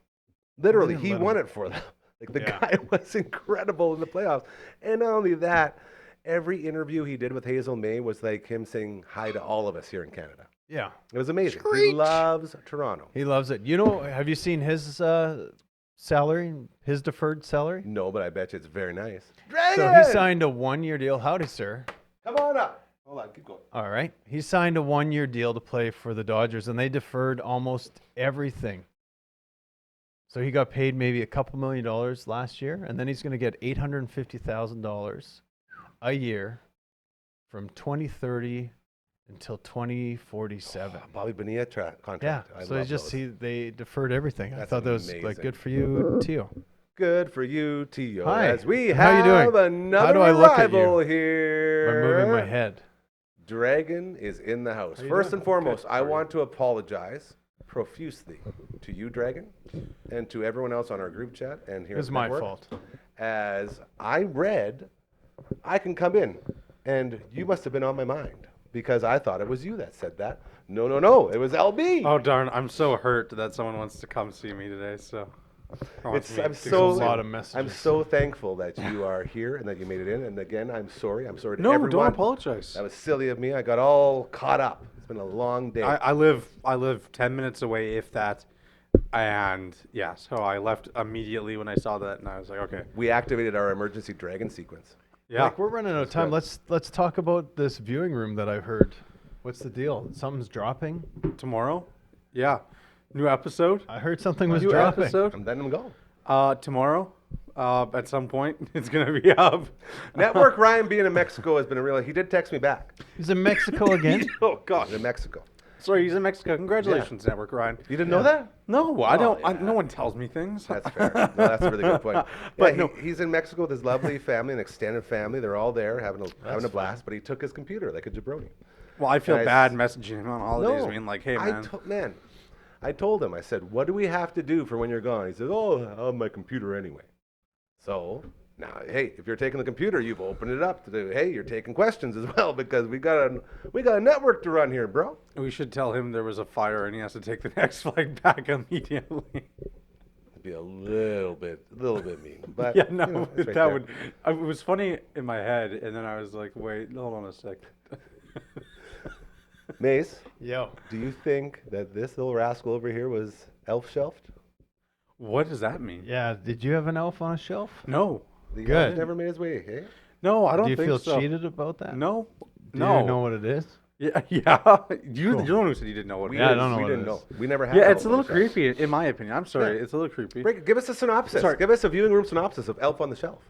Speaker 3: Literally, he won it for them. Like the guy was incredible in the playoffs. And not only that, every interview he did with Hazel May was like him saying hi to all of us here in Canada.
Speaker 4: Yeah.
Speaker 3: It was amazing.
Speaker 4: Screech.
Speaker 3: He loves Toronto.
Speaker 4: He loves it. You know, have you seen his salary, his deferred salary?
Speaker 3: No, but I bet you it's very nice.
Speaker 4: So he signed a 1-year deal. Howdy, sir.
Speaker 3: Come on up. Hold on, keep going.
Speaker 4: All right. He signed a 1-year deal to play for the Dodgers, and they deferred almost everything. So he got paid maybe a couple $1 million last year, and then he's going to get $850,000 a year from 2030 until 2047.
Speaker 3: Bobby Bonilla contract.
Speaker 4: Yeah.
Speaker 3: I
Speaker 4: So
Speaker 3: love
Speaker 4: it's just
Speaker 3: those.
Speaker 4: they deferred everything. I
Speaker 3: That's
Speaker 4: thought that was like
Speaker 3: amazing.
Speaker 4: good for you, Tio.
Speaker 3: Good for you, Tio.
Speaker 4: Hi.
Speaker 3: As we
Speaker 4: How you
Speaker 3: have
Speaker 4: doing?
Speaker 3: another
Speaker 4: How do I look at you?
Speaker 3: arrival here.
Speaker 4: I'm moving my head.
Speaker 3: Dragon is in the house.
Speaker 4: How you
Speaker 3: First
Speaker 4: doing?
Speaker 3: and foremost,
Speaker 4: Good.
Speaker 3: I
Speaker 4: How are you?
Speaker 3: want to apologize profusely to you, Dragon, and to everyone else on our group chat and here.
Speaker 4: It was
Speaker 3: at the
Speaker 4: my
Speaker 3: network,
Speaker 4: fault.
Speaker 3: As I read, I can come in, and you must have been on my mind because I thought it was you that said that. No, it was LB.
Speaker 5: Oh darn! I'm so hurt that someone wants to come see me today. So
Speaker 3: I'm
Speaker 4: so- a lot of messages.
Speaker 3: I'm so thankful that you are here and that you made it in. And again, I'm sorry. I'm sorry to
Speaker 5: No,
Speaker 3: everyone.
Speaker 5: don't apologize.
Speaker 3: That was silly of me. I got all caught up. It's been a long day.
Speaker 5: I live 10 minutes away, if that. And yeah, so I left immediately when I saw that, and I was like, okay,
Speaker 3: We activated our emergency dragon sequence.
Speaker 5: yeah.
Speaker 4: Like we're running out of time.
Speaker 3: good.
Speaker 4: Let's talk about this viewing room that I've heard. What's the deal? Something's dropping.
Speaker 5: Tomorrow, yeah, new episode.
Speaker 4: I heard something was
Speaker 5: New
Speaker 4: dropping.
Speaker 5: episode.
Speaker 3: I'm letting them go.
Speaker 5: Tomorrow, at some point, it's gonna be up.
Speaker 3: Network Ryan being in Mexico has been a real. He did text me back.
Speaker 4: He's in Mexico again.
Speaker 5: Oh gosh,
Speaker 3: He's in Mexico.
Speaker 5: sorry, he's in Mexico. Congratulations, Network Ryan.
Speaker 3: You didn't know that?
Speaker 5: No, I don't.
Speaker 3: yeah.
Speaker 5: No one tells me things.
Speaker 3: That's fair. No, that's a really good point.
Speaker 5: But
Speaker 3: Yeah,
Speaker 5: no.
Speaker 3: he's in Mexico with his lovely family, an extended family. They're all there having a blast. But he took his computer like a jabroni.
Speaker 5: Well, I feel
Speaker 3: Guys.
Speaker 5: bad messaging him on holidays, being like, "Hey, man."
Speaker 3: I told him. I said, "What do we have to do for when you're gone?" He says, "Oh, I have my computer anyway." So now, hey, if you're taking the computer, you've opened it up to do. Hey, you're taking questions as well because we got a network to run here, bro.
Speaker 5: We should tell him there was a fire and he has to take the next flight back immediately.
Speaker 3: It'd be a little bit mean, but
Speaker 5: Yeah, no,
Speaker 3: you know, it's right
Speaker 5: that
Speaker 3: there.
Speaker 5: would. It was funny in my head, and then I was like, "Wait, hold on a sec."
Speaker 3: Mace,
Speaker 4: Yo.
Speaker 3: do you think that this little rascal over here was elf shelved?
Speaker 5: What does that mean?
Speaker 4: Yeah. Did you have an elf on a shelf?
Speaker 5: No,
Speaker 3: The
Speaker 4: Good.
Speaker 3: elf never made his way, hey?
Speaker 5: no, I don't
Speaker 4: Do you
Speaker 5: think
Speaker 4: feel
Speaker 5: so.
Speaker 4: cheated about that?
Speaker 5: No,
Speaker 4: Do
Speaker 5: no.
Speaker 4: you know what it is?
Speaker 5: Yeah, yeah. You're
Speaker 4: Cool.
Speaker 5: the one who said you didn't know what.
Speaker 3: We
Speaker 5: it
Speaker 4: Yeah, I
Speaker 5: is.
Speaker 4: don't know
Speaker 3: We
Speaker 4: what it
Speaker 3: didn't know.
Speaker 4: is.
Speaker 3: We never had.
Speaker 5: Yeah,
Speaker 3: elf
Speaker 5: it's a
Speaker 3: on
Speaker 5: little
Speaker 3: the shelf.
Speaker 5: creepy, in my opinion. I'm sorry,
Speaker 3: Yeah.
Speaker 5: it's a little creepy.
Speaker 3: Give us a synopsis.
Speaker 5: Sorry.
Speaker 3: Give us a viewing room synopsis of Elf on the Shelf.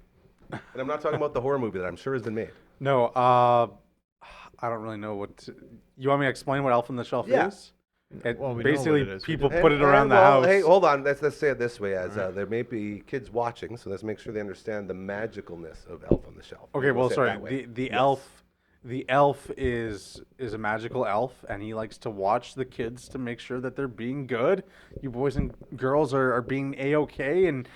Speaker 3: And I'm not talking about the horror movie that I'm sure has been made.
Speaker 5: No, I don't really know what. You want me to explain what Elf on the Shelf
Speaker 3: Yeah.
Speaker 5: is? It,
Speaker 4: Well, we know what
Speaker 5: basically,
Speaker 4: it is. We
Speaker 5: people
Speaker 4: did.
Speaker 5: put it around the
Speaker 3: well,
Speaker 5: house.
Speaker 3: Hey, hold on. Let's say it this way: as there may be kids watching, so let's make sure they understand the magicalness of Elf on the Shelf.
Speaker 5: Okay,
Speaker 3: We'll
Speaker 5: well,
Speaker 3: say it
Speaker 5: sorry.
Speaker 3: that way.
Speaker 5: The
Speaker 3: Yes.
Speaker 5: elf is a magical elf, and he likes to watch the kids to make sure that they're being good. You boys and girls are being a-okay, and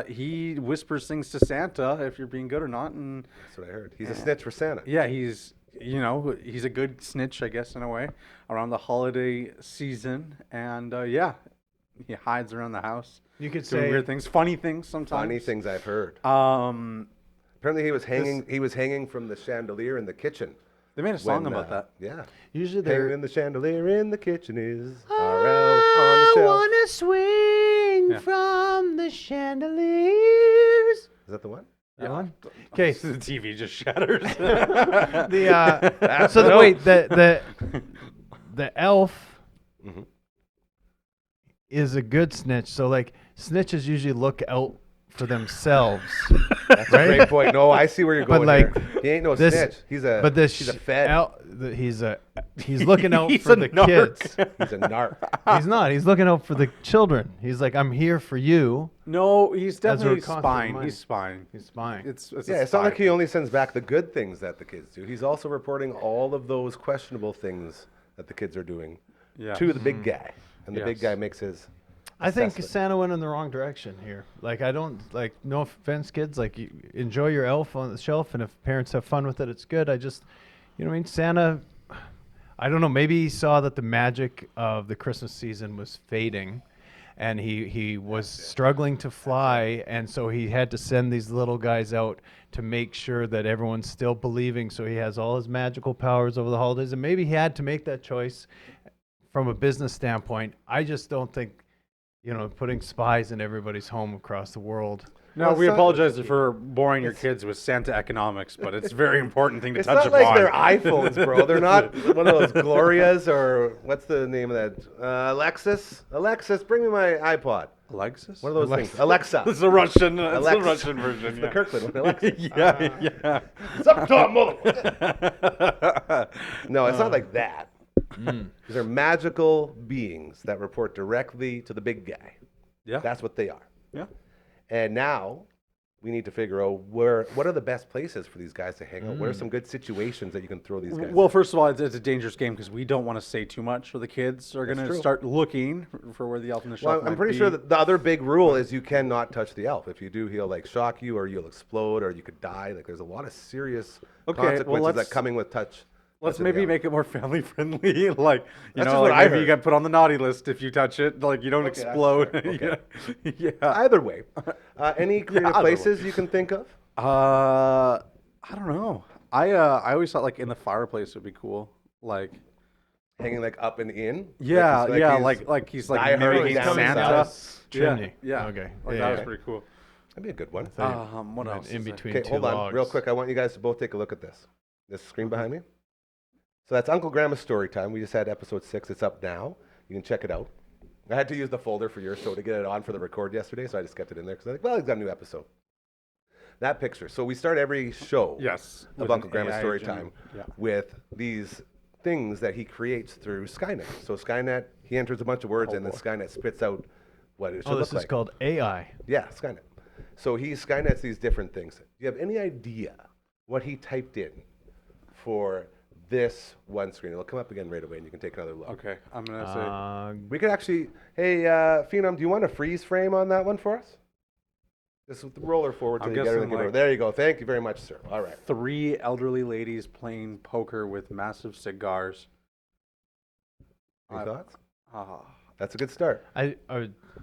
Speaker 5: he whispers things to Santa if you're being good or not. And
Speaker 3: That's what I heard. He's a snitch for Santa.
Speaker 5: yeah, he's a good snitch, I guess, in a way, around the holiday season. And yeah, he hides around the house,
Speaker 4: You could
Speaker 5: doing
Speaker 4: say
Speaker 5: weird things, funny things sometimes.
Speaker 3: Funny things I've heard.
Speaker 5: Apparently
Speaker 3: he was hanging. He was hanging from the chandelier in the kitchen.
Speaker 5: they made a song
Speaker 3: when,
Speaker 5: about that.
Speaker 3: Yeah.
Speaker 4: usually
Speaker 3: Hanging
Speaker 4: they're
Speaker 3: in the chandelier in the kitchen is our elf on the shelf.
Speaker 4: swing
Speaker 5: Yeah.
Speaker 4: from the chandeliers.
Speaker 3: Is that the one?
Speaker 4: That one? Okay.
Speaker 5: The TV just shatters.
Speaker 4: The elf
Speaker 3: Mhm.
Speaker 4: is a good snitch. So like snitches usually look out for themselves.
Speaker 3: That's a great point. No, I see where you're going.
Speaker 4: But, like,
Speaker 3: here. He ain't no
Speaker 4: this-
Speaker 3: snitch. He's a.
Speaker 4: But this
Speaker 3: He's a fed.
Speaker 4: he's looking out
Speaker 5: He's
Speaker 4: for
Speaker 5: a
Speaker 4: the
Speaker 5: narc.
Speaker 4: kids.
Speaker 3: He's a narc.
Speaker 4: He's not. He's looking out for the children. He's like, I'm here for you.
Speaker 5: No, he's
Speaker 4: As we're
Speaker 5: definitely
Speaker 4: constantly
Speaker 5: spying.
Speaker 4: reminded.
Speaker 5: He's spying.
Speaker 4: He's spying.
Speaker 5: It's
Speaker 3: Yeah, it's not like he only sends back the good things that the kids do. He's also reporting all of those questionable things that the kids are doing to the big guy, and the big
Speaker 5: Yes.
Speaker 3: guy makes his.
Speaker 4: I think
Speaker 3: assessment.
Speaker 4: Santa went in the wrong direction here. Like, I don't, like, no offense, kids. Like, you enjoy your elf on the shelf, and if parents have fun with it, it's good. I just, you know what I mean? Santa, I don't know. Maybe he saw that the magic of the Christmas season was fading, and he was struggling to fly, and so he had to send these little guys out to make sure that everyone's still believing. So he has all his magical powers over the holidays, and maybe he had to make that choice from a business standpoint. I just don't think, putting spies in everybody's home across the world.
Speaker 5: No, we apologize for boring your kids with Santa economics, but it's a very important thing to touch
Speaker 3: It's not
Speaker 5: upon.
Speaker 3: like they're iPhones, bro. They're not one of those Glorias or what's the name of that? Alexis? Alexis, bring me my iPod.
Speaker 5: Alexis?
Speaker 3: One of those things. Alexa.
Speaker 5: This is a Russian. It's the
Speaker 3: Alexa.
Speaker 5: Russian version.
Speaker 3: It's the Kirkland one. Alexa.
Speaker 5: Yeah.
Speaker 3: Sup, Tom, motherfucker. No, it's not like that. These are magical beings that report directly to the big guy.
Speaker 5: Yeah.
Speaker 3: That's what they are.
Speaker 5: Yeah.
Speaker 3: And now we need to figure out what are the best places for these guys to hang out? What are some good situations that you can throw these guys
Speaker 5: Well,
Speaker 3: in?
Speaker 5: first of all, it's a dangerous game because we don't want to say too much, or the kids are going to
Speaker 3: true.
Speaker 5: start looking for where the elf in the shelf
Speaker 3: Well, I'm
Speaker 5: might
Speaker 3: pretty
Speaker 5: be.
Speaker 3: sure that the other big rule is you cannot touch the elf. If you do, he'll like shock you, or you'll explode, or you could die. Like there's a lot of serious consequences that coming with touch.
Speaker 5: Let's
Speaker 3: touching the
Speaker 5: maybe
Speaker 3: elf.
Speaker 5: make it more family friendly. Like,
Speaker 3: That's just what I
Speaker 5: maybe you
Speaker 3: heard.
Speaker 5: get put on the naughty list if you touch it. Like, you don't
Speaker 3: Okay, that's
Speaker 5: explode.
Speaker 3: fair. Okay.
Speaker 5: Yeah.
Speaker 3: Either way, any creative
Speaker 5: either way.
Speaker 3: places you can think of?
Speaker 5: I don't know. I always thought like in the fireplace would be cool. Like,
Speaker 3: Hanging like up and in?
Speaker 5: yeah,
Speaker 3: Like he's-
Speaker 5: yeah,
Speaker 3: he's
Speaker 5: like he's like
Speaker 3: diehard
Speaker 5: marrying
Speaker 3: down
Speaker 5: Santa.
Speaker 3: south.
Speaker 4: Chimney.
Speaker 5: Yeah.
Speaker 4: Okay.
Speaker 5: Like,
Speaker 4: Yeah,
Speaker 5: that was
Speaker 4: yeah.
Speaker 5: pretty cool.
Speaker 3: That'd be a good one.
Speaker 5: What
Speaker 4: Went
Speaker 5: else?
Speaker 4: in
Speaker 5: is there?
Speaker 4: between
Speaker 3: Okay,
Speaker 4: two
Speaker 3: hold on,
Speaker 4: logs.
Speaker 3: real quick. I want you guys to both take a look at this. This screen behind me. So that's Uncle Grandma's story time. We just had episode 6. It's up now. You can check it out. I had to use the folder for your show to get it on for the record yesterday, so I just kept it in there because I was like, well, he's got a new episode. That picture. So we start every show
Speaker 5: Yes.
Speaker 3: of
Speaker 5: with
Speaker 3: Uncle
Speaker 5: an
Speaker 3: Grandma's
Speaker 5: AI
Speaker 3: story
Speaker 5: gen-
Speaker 3: time
Speaker 5: Yeah.
Speaker 3: with these things that he creates through Skynet. So Skynet, he enters a bunch of words, and then Skynet spits out what it should
Speaker 4: Oh,
Speaker 3: look
Speaker 4: this
Speaker 3: like.
Speaker 4: is called AI.
Speaker 3: Yeah, Skynet. So he Skynet's these different things. Do you have any idea what he typed in for this one screen? It'll come up again right away, and you can take another look.
Speaker 5: Okay, I'm gonna say
Speaker 3: We could actually, hey, Phenom, do you want a freeze frame on that one for us? Just roll her forward till
Speaker 5: I'm
Speaker 3: you get everything.
Speaker 5: guessing, like-
Speaker 3: There you go. Thank you very much, sir. All right.
Speaker 5: 3 elderly ladies playing poker with massive cigars.
Speaker 3: Any thoughts?
Speaker 5: Ah.
Speaker 3: That's a good start.
Speaker 4: I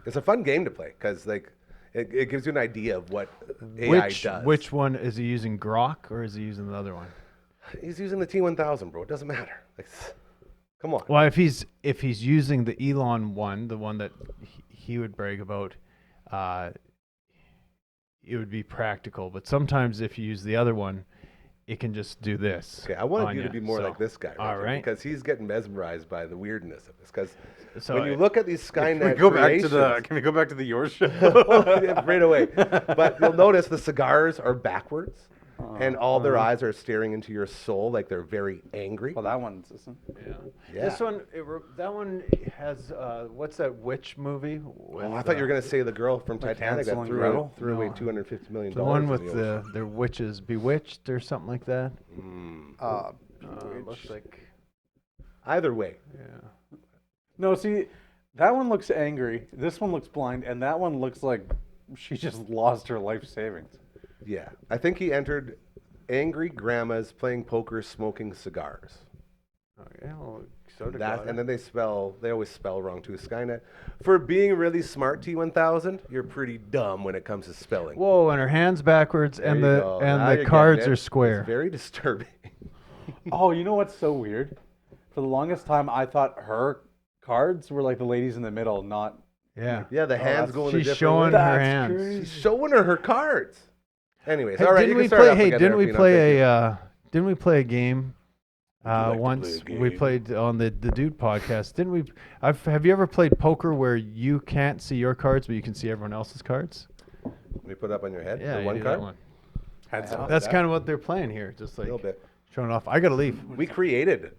Speaker 3: It's a fun game to play because like it gives you an idea of what AI does.
Speaker 4: which one is he using? Grok or is he using the other one?
Speaker 3: He's using the T1000, bro. It doesn't matter. Like, come on.
Speaker 4: Well, if he's using the Elon one, the one that he would brag about, it would be practical. But sometimes if you use the other one, it can just do this.
Speaker 3: Okay, I wanted
Speaker 4: on
Speaker 3: you to
Speaker 4: ya.
Speaker 3: be more
Speaker 4: So,
Speaker 3: like this guy,
Speaker 4: all right.
Speaker 3: Because he's getting mesmerized by the weirdness of this. Because
Speaker 4: So
Speaker 3: when you look at these Skynet
Speaker 5: Can we go back to
Speaker 3: creations-
Speaker 5: Can we go back to the yours show?
Speaker 3: Yeah, right away. But you'll notice the cigars are backwards, and all their eyes are staring into your soul like they're very angry.
Speaker 5: Well, that one's isn't.
Speaker 3: Yeah.
Speaker 4: This one, that one has what's that witch movie?
Speaker 3: Oh, I thought you were going to say the girl from
Speaker 5: Like
Speaker 3: Titanic
Speaker 5: Hansel
Speaker 3: that
Speaker 5: and
Speaker 3: threw
Speaker 5: Gretel?
Speaker 3: away
Speaker 4: No.
Speaker 3: $250 million.
Speaker 4: The one
Speaker 3: in
Speaker 4: with
Speaker 3: ocean.
Speaker 4: their witches, Bewitched or something like that.
Speaker 5: Looks
Speaker 4: like
Speaker 3: Either way,
Speaker 4: yeah.
Speaker 5: No, see, that one looks angry. This one looks blind, and that one looks like she just lost her life savings.
Speaker 3: yeah. I think he entered angry grandmas playing poker, smoking cigars.
Speaker 4: Okay, well, sort of
Speaker 3: That,
Speaker 4: got
Speaker 3: and
Speaker 4: it.
Speaker 3: then they always spell wrong too. Skynet. For being really smart, T1000, you're pretty dumb when it comes to spelling.
Speaker 4: Whoa, and her hands backwards,
Speaker 3: There
Speaker 4: and
Speaker 3: you
Speaker 4: the
Speaker 3: go. Now
Speaker 4: and
Speaker 3: you're
Speaker 4: the
Speaker 3: getting
Speaker 4: cards
Speaker 3: it.
Speaker 4: are
Speaker 3: It's
Speaker 4: square.
Speaker 3: very disturbing.
Speaker 5: Oh, you know what's so weird? For the longest time, I thought her cards were like the ladies in the middle, not.
Speaker 4: Yeah.
Speaker 3: Yeah, the hands
Speaker 5: that's-
Speaker 3: go in the
Speaker 4: She's
Speaker 3: different
Speaker 4: showing
Speaker 3: ways.
Speaker 4: her
Speaker 5: That's
Speaker 4: hands.
Speaker 5: crazy.
Speaker 3: She's showing her cards. Anyways,
Speaker 4: Hey,
Speaker 3: all right,
Speaker 4: didn't
Speaker 3: you
Speaker 4: we
Speaker 3: can start
Speaker 4: play?
Speaker 3: up
Speaker 4: Hey,
Speaker 3: again
Speaker 4: didn't
Speaker 3: there,
Speaker 4: we
Speaker 3: Phenom.
Speaker 4: play
Speaker 3: Thank you.
Speaker 4: Didn't we play a game?
Speaker 3: like to
Speaker 4: Once
Speaker 3: play a
Speaker 4: we
Speaker 3: game?
Speaker 4: played on the Dude podcast, didn't we? Have you ever played poker where you can't see your cards but you can see everyone else's cards?
Speaker 3: Let me put it up on your head.
Speaker 4: Yeah,
Speaker 3: the
Speaker 4: you
Speaker 3: one
Speaker 4: do
Speaker 3: card.
Speaker 4: that one.
Speaker 5: Heads
Speaker 3: Yeah.
Speaker 5: up.
Speaker 4: That's
Speaker 3: that.
Speaker 4: kind of what they're playing here, just
Speaker 3: A
Speaker 4: like
Speaker 3: little bit.
Speaker 4: showing off. I gotta leave.
Speaker 3: We created a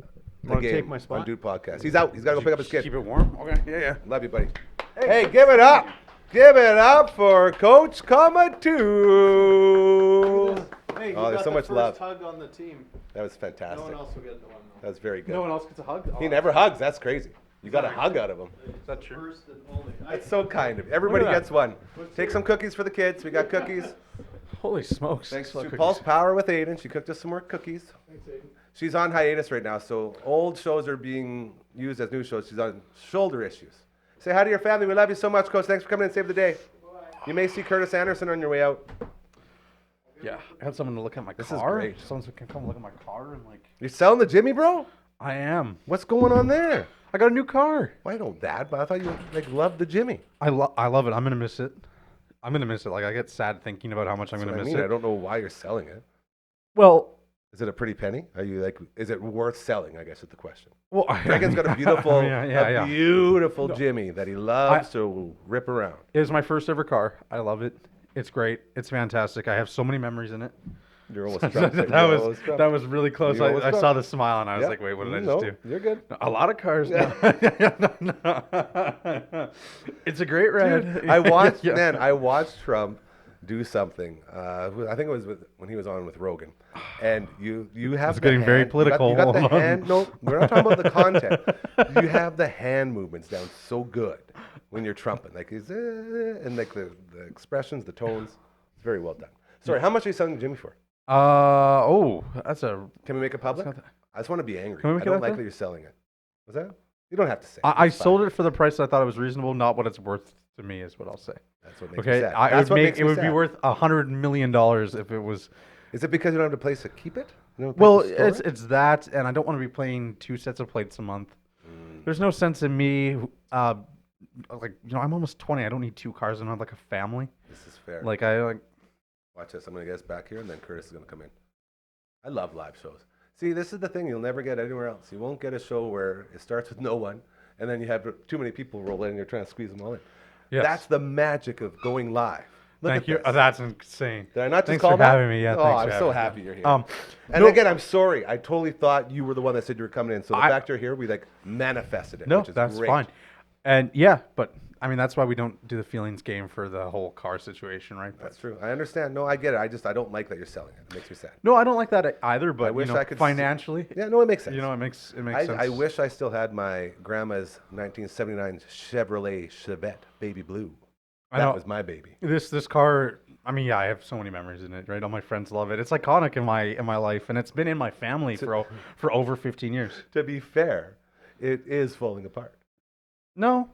Speaker 4: Wanna
Speaker 3: game
Speaker 4: take my
Speaker 3: on
Speaker 4: spot?
Speaker 3: Dude Podcast. He's out. He's got to go pick up his kid.
Speaker 5: Keep it warm. Okay. Yeah.
Speaker 3: Love you, buddy. Hey, give it up. Give it up for Coach Comatoo.
Speaker 4: Hey,
Speaker 3: Oh, there's so much love.
Speaker 4: hug on the team.
Speaker 3: That was fantastic.
Speaker 4: will get the one.
Speaker 3: That was very good.
Speaker 5: No one else gets a hug.
Speaker 3: He never hugs. That's crazy. You got a hug out of him.
Speaker 5: Is that true?
Speaker 4: First and only.
Speaker 3: That's so kind of. Everybody
Speaker 5: Look at
Speaker 3: gets one. Take some cookies for the kids. We got cookies.
Speaker 5: Holy smokes!
Speaker 3: Thanks
Speaker 5: Love
Speaker 3: to
Speaker 5: cookies.
Speaker 3: Pulse Power with Aiden. She cooked us some more cookies. She's on hiatus right now, so old shows are being used as new shows. She's on shoulder issues. Say hi to your family. We love you so much, Coach. Thanks for coming in and save the day. You may see Curtis Anderson on your way out.
Speaker 5: Yeah, I had someone to look at my car.
Speaker 3: This is great.
Speaker 5: Someone can come look at my car and
Speaker 3: You're selling the Jimmy, bro?
Speaker 5: I am.
Speaker 3: What's going on there?
Speaker 5: I got a new car.
Speaker 3: Well, I know that, but I thought you loved the Jimmy.
Speaker 5: I love it. I'm gonna miss it. Like I get sad thinking about how much I'm gonna miss it.
Speaker 3: I don't know why you're selling it.
Speaker 5: Well,
Speaker 3: is it a pretty penny? Are you is it worth selling? I guess is the question.
Speaker 5: Well,
Speaker 3: Megan's got a beautiful, beautiful
Speaker 5: No.
Speaker 3: Jimmy that he loves to rip around.
Speaker 5: It was my first ever car. I love it. It's great. It's fantastic. I have so many memories in it.
Speaker 3: You're almost
Speaker 5: that was really close. I saw the smile and I was like, wait, what did I just do?
Speaker 3: You're good.
Speaker 5: A lot of cars. No. It's a great ride.
Speaker 3: Dude, I watched Trump do something. I think it was when he was on with Rogan, and you have.
Speaker 5: It's getting very political.
Speaker 3: You got the hand. No, we're not talking about the content. You have the hand movements down so good when you're trumping, and like the expressions, the tones. It's very well done. Sorry, how much are you selling the Jimmy for?
Speaker 5: That's a.
Speaker 3: Can we make it public? I just want to be angry.
Speaker 5: Can we
Speaker 3: I
Speaker 5: make
Speaker 3: don't
Speaker 5: it
Speaker 3: like
Speaker 5: out
Speaker 3: that you're selling it. Was that? You don't have to say.
Speaker 5: I sold it for the price I thought it was reasonable, not what it's worth to me, is what I'll say.
Speaker 3: That's what makes me sad.
Speaker 5: It would be worth $100 million if it was.
Speaker 3: Is it because you don't have a place to keep it?
Speaker 5: Well, it's that, and I don't want to be playing 2 sets of plates a month. There's no sense in me. I'm almost 20. I don't need 2 cars. I don't have a family.
Speaker 3: This is fair. Watch this. I'm going to get us back here, and then Curtis is going to come in. I love live shows. See, this is the thing you'll never get anywhere else. You won't get a show where it starts with no one, and then you have too many people roll in, and you're trying to squeeze them all in. Yes. That's the magic of going live.
Speaker 5: Thank you. That's insane.
Speaker 3: Did I not just
Speaker 5: thanks
Speaker 3: call
Speaker 5: for
Speaker 3: that?
Speaker 5: having me. Yeah,
Speaker 3: I'm so happy you're here. Again, I'm sorry. I totally thought you were the one that said you were coming in. So the fact you're here, we manifested it.
Speaker 5: No,
Speaker 3: which is
Speaker 5: that's
Speaker 3: great.
Speaker 5: fine. And but I mean that's why we don't do the feelings game for the whole car situation, right?
Speaker 3: That's true. I understand. No, I get it. I don't like that you're selling it. It makes me sad.
Speaker 5: No, I don't like that either. But
Speaker 3: I wish I could
Speaker 5: financially.
Speaker 3: Yeah, no, it makes sense.
Speaker 5: It makes sense.
Speaker 3: I wish I still had my grandma's 1979 Chevrolet Chevette Baby Blue. That was my baby.
Speaker 5: This car. I mean, I have so many memories in it, right? All my friends love it. It's iconic in my life, and it's been in my family for over 15 years.
Speaker 3: To be fair, it is falling apart.
Speaker 5: No,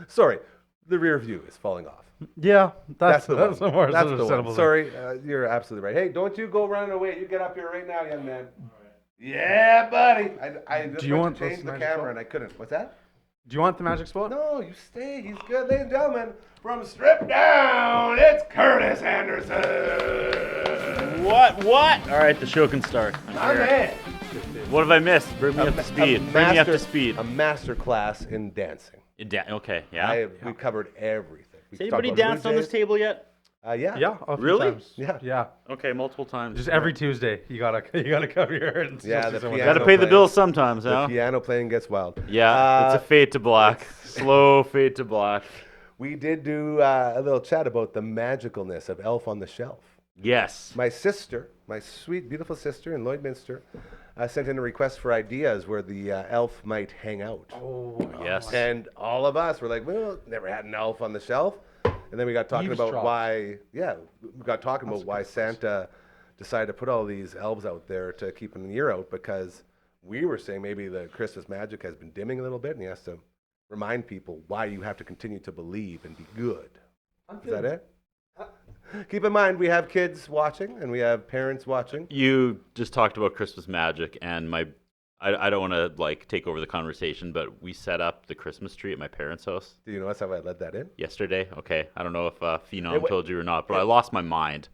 Speaker 3: sorry, the rear view is falling off.
Speaker 5: Yeah, that's the
Speaker 3: one. Sorry, you're absolutely right. Hey, don't you go running away. You get up here right now, young man. All right. Yeah, buddy. I just went to change the camera and I couldn't. What's that?
Speaker 5: Do you want the magic spot?
Speaker 3: No, you stay. He's good. Ladies and gentlemen, from Strip Down, it's Curtis Anderson.
Speaker 6: What? All right, the show can start.
Speaker 3: My man.
Speaker 6: What have I missed? Bring me up to speed.
Speaker 3: A master class in dancing.
Speaker 6: Okay, yeah.
Speaker 3: We covered everything.
Speaker 6: Has anybody danced on this table yet?
Speaker 3: Yeah.
Speaker 5: Yeah.
Speaker 6: Really?
Speaker 5: Times.
Speaker 3: Yeah.
Speaker 5: Yeah.
Speaker 6: Okay, multiple times.
Speaker 5: Just every Tuesday, you gotta cover your earnings.
Speaker 3: Yeah,
Speaker 6: gotta pay the bills sometimes, huh?
Speaker 3: The piano playing gets wild.
Speaker 6: Yeah, it's a fade to black. Slow fade to black.
Speaker 3: We did do a little chat about the magicalness of Elf on the Shelf.
Speaker 6: Yes.
Speaker 3: My sister, my sweet, beautiful sister in Lloydminster, sent in a request for ideas where the elf might hang out.
Speaker 5: Oh,
Speaker 6: yes.
Speaker 3: And all of us were like, well, never had an elf on the shelf. And then we got talking about why Santa decided to put all these elves out there to keep an ear out, because we were saying maybe the Christmas magic has been dimming a little bit, and he has to remind people why you have to continue to believe and be good. Is that it? Keep in mind, we have kids watching and we have parents watching.
Speaker 6: You just talked about Christmas magic, and I don't want to take over the conversation, but we set up the Christmas tree at my parents' house.
Speaker 3: Do you notice how I let that in?
Speaker 6: Yesterday. Okay. I don't know if Phenom told you or not, but I lost my mind.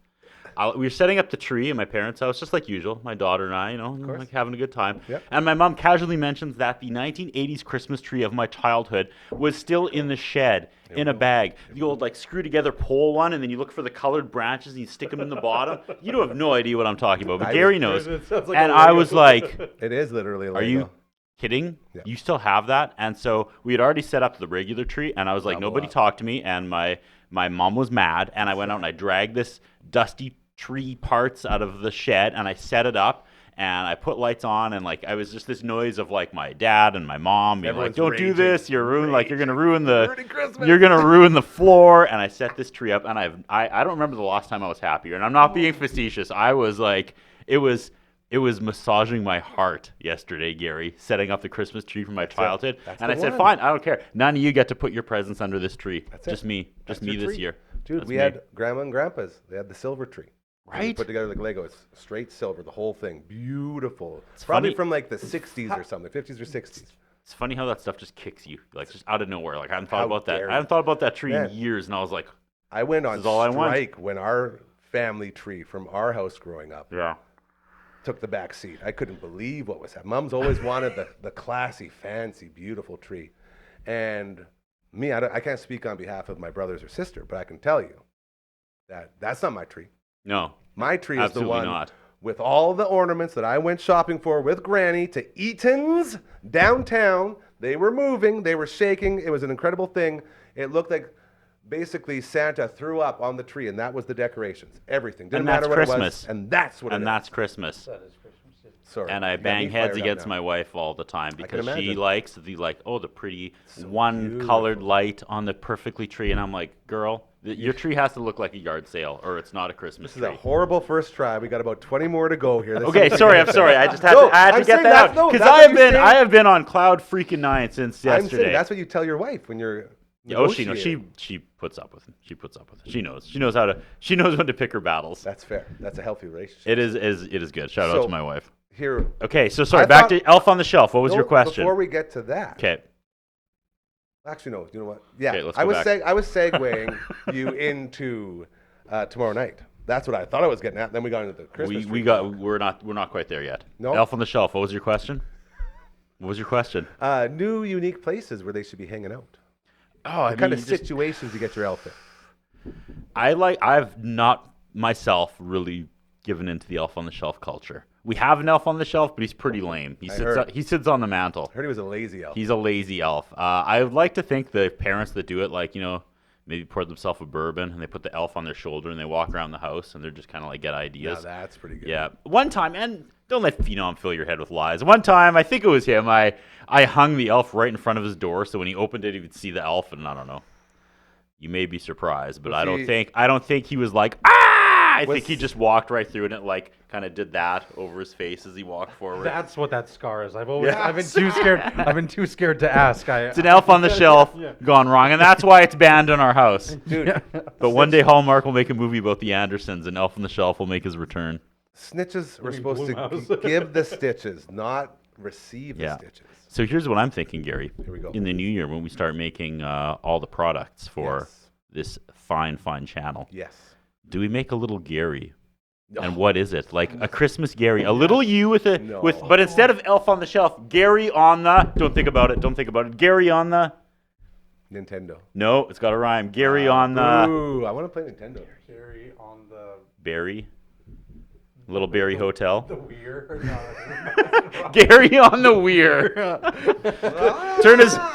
Speaker 6: We were setting up the tree at my parents' house, just like usual. My daughter and I, having a good time.
Speaker 3: Yep.
Speaker 6: And my mom casually mentions that the 1980s Christmas tree of my childhood was still in the shed in a bag. The old screw together pole one, and then you look for the colored branches and you stick them in the bottom. You don't have no idea what I'm talking about, but Gary knows. And I was like,
Speaker 3: it is literally a Lego.
Speaker 6: Are you kidding?
Speaker 3: Yeah.
Speaker 6: You still have that? And so we had already set up the regular tree, and I was like, nobody talked to me, and my mom was mad, and I went out and I dragged this dusty tree parts out of the shed, and I set it up, and I put lights on, and I was just this noise of my dad and my mom being like, don't do this, you're gonna ruin the floor. And I set this tree up, and I don't remember the last time I was happier, and I'm not being facetious. I was like, it was It was massaging my heart yesterday, Gary, setting up the Christmas tree from my childhood. And I said, fine, I don't care. None of you get to put your presents under this tree. Just me. Just me this year.
Speaker 3: Dude, we had Grandma and Grandpa's. They had the silver tree.
Speaker 6: Right?
Speaker 3: Put together like Lego. It's straight silver, the whole thing. Beautiful. It's probably
Speaker 6: funny.
Speaker 3: from like the 60s or something, 50s or 60s.
Speaker 6: It's funny how that stuff just kicks you, like just out of nowhere. Like I hadn't thought about that. I hadn't thought about that tree in years, and I was like,
Speaker 3: I went on
Speaker 6: all I
Speaker 3: strike when our family tree from our house growing up
Speaker 6: yeah.
Speaker 3: took the back seat. I couldn't believe what was happening. Mom's always wanted the classy, fancy, beautiful tree. And me, I can't speak on behalf of my brothers or sister, but I can tell you that that's not my tree.
Speaker 6: No.
Speaker 3: My tree is the
Speaker 6: Absolutely
Speaker 3: one
Speaker 6: not.
Speaker 3: with all the ornaments that I went shopping for with Granny to Eaton's downtown. They were moving. They were shaking. It was an incredible thing. It looked like basically Santa threw up on the tree, and that was the decorations. Everything. Didn't matter what
Speaker 6: Christmas.
Speaker 3: it was. And that's what
Speaker 6: And
Speaker 3: it
Speaker 6: that's
Speaker 3: is.
Speaker 6: Christmas.
Speaker 5: That is Christmas.
Speaker 3: Sorry.
Speaker 6: And I
Speaker 3: You got
Speaker 6: bang
Speaker 3: me
Speaker 6: heads
Speaker 3: fired up
Speaker 6: against
Speaker 3: now.
Speaker 6: my wife all the time because she
Speaker 3: imagine.
Speaker 6: likes the pretty one colored light on the perfectly tree, and I'm like, girl, your tree has to look like a yard sale, or it's not a Christmas
Speaker 3: This is
Speaker 6: tree.
Speaker 3: a horrible first try. We got about 20 more to go here. This
Speaker 6: Okay,
Speaker 3: is-
Speaker 6: sorry, I'm sorry. I just had
Speaker 3: No,
Speaker 6: to, I had
Speaker 3: I'm
Speaker 6: to get
Speaker 3: saying
Speaker 6: that
Speaker 3: that's-
Speaker 6: out
Speaker 3: no,
Speaker 6: because
Speaker 3: that's what you're
Speaker 6: I
Speaker 3: saying.
Speaker 6: have been on cloud freaking nine since
Speaker 3: I'm
Speaker 6: yesterday.
Speaker 3: saying that's what you tell your wife when you're.
Speaker 6: Oh, she knows.
Speaker 3: negotiating.
Speaker 6: She puts up with it. She puts up with it. She knows. She knows how to. She knows when to pick her battles.
Speaker 3: That's fair. That's a healthy relationship.
Speaker 6: It is good. Shout out
Speaker 3: So,
Speaker 6: to my wife.
Speaker 3: Here.
Speaker 6: Okay, so sorry.
Speaker 3: I
Speaker 6: Back
Speaker 3: thought-
Speaker 6: to Elf on the Shelf. What was
Speaker 3: No,
Speaker 6: your question?
Speaker 3: Before we get to that.
Speaker 6: Okay.
Speaker 3: Actually, no. You know what? Yeah.
Speaker 6: Okay, let's
Speaker 3: I
Speaker 6: go
Speaker 3: was
Speaker 6: back.
Speaker 3: I was segueing you into tomorrow night. That's what I thought I was getting at. Then we got into the Christmas.
Speaker 6: We
Speaker 3: tree
Speaker 6: got.
Speaker 3: talk.
Speaker 6: We're not quite there yet.
Speaker 3: No?
Speaker 6: Elf on the Shelf. What was your question? What was your question?
Speaker 3: New unique places where they should be hanging out.
Speaker 6: Oh, I
Speaker 3: What kind of situations you get your elf in?
Speaker 6: I've not myself really given into the Elf on the Shelf culture. We have an Elf on the Shelf, but he's pretty lame. He sits on the mantle.
Speaker 3: I heard he was a lazy elf.
Speaker 6: He's a lazy elf. I would like to think the parents that do it, like, maybe pour themselves a bourbon and they put the elf on their shoulder and they walk around the house and they're just kind of like get ideas.
Speaker 3: Yeah, that's pretty good.
Speaker 6: Yeah. One time, and don't let Phenom fill your head with lies. One time, I think it was him, I hung the elf right in front of his door so when he opened it, he would see the elf, and I don't know. You may be surprised, but I don't think he was like, ah! I think he just walked right through it and like kind of did that over his face as he walked forward.
Speaker 5: That's what that scar is. I've been too scared. I've been too scared to ask.
Speaker 6: It's an Elf on the Shelf gone wrong, and that's why it's banned in our house.
Speaker 3: Dude,
Speaker 6: But one day Hallmark will make a movie about the Andersons, and Elf on the Shelf will make his return.
Speaker 3: snitches were supposed
Speaker 5: Blumhouse.
Speaker 3: to give the stitches, not receive the stitches.
Speaker 6: So here's what I'm thinking, Gary.
Speaker 3: Here we go.
Speaker 6: In the new year, when we start making all the products for
Speaker 3: Yes.
Speaker 6: this fine channel,
Speaker 3: Yes.
Speaker 6: do we make a little Gary?
Speaker 3: No.
Speaker 6: And what is it? Like a Christmas Gary, a little you with a
Speaker 3: No.
Speaker 6: but instead of Elf on the Shelf, Gary on the. Don't think about it. Gary on the.
Speaker 3: Nintendo.
Speaker 6: No, it's got a rhyme. Gary on the
Speaker 3: Ooh, I want to play Nintendo.
Speaker 5: Carry on the
Speaker 6: Berry. Little Berry Hotel.
Speaker 5: weir.
Speaker 6: Gary on the Weir.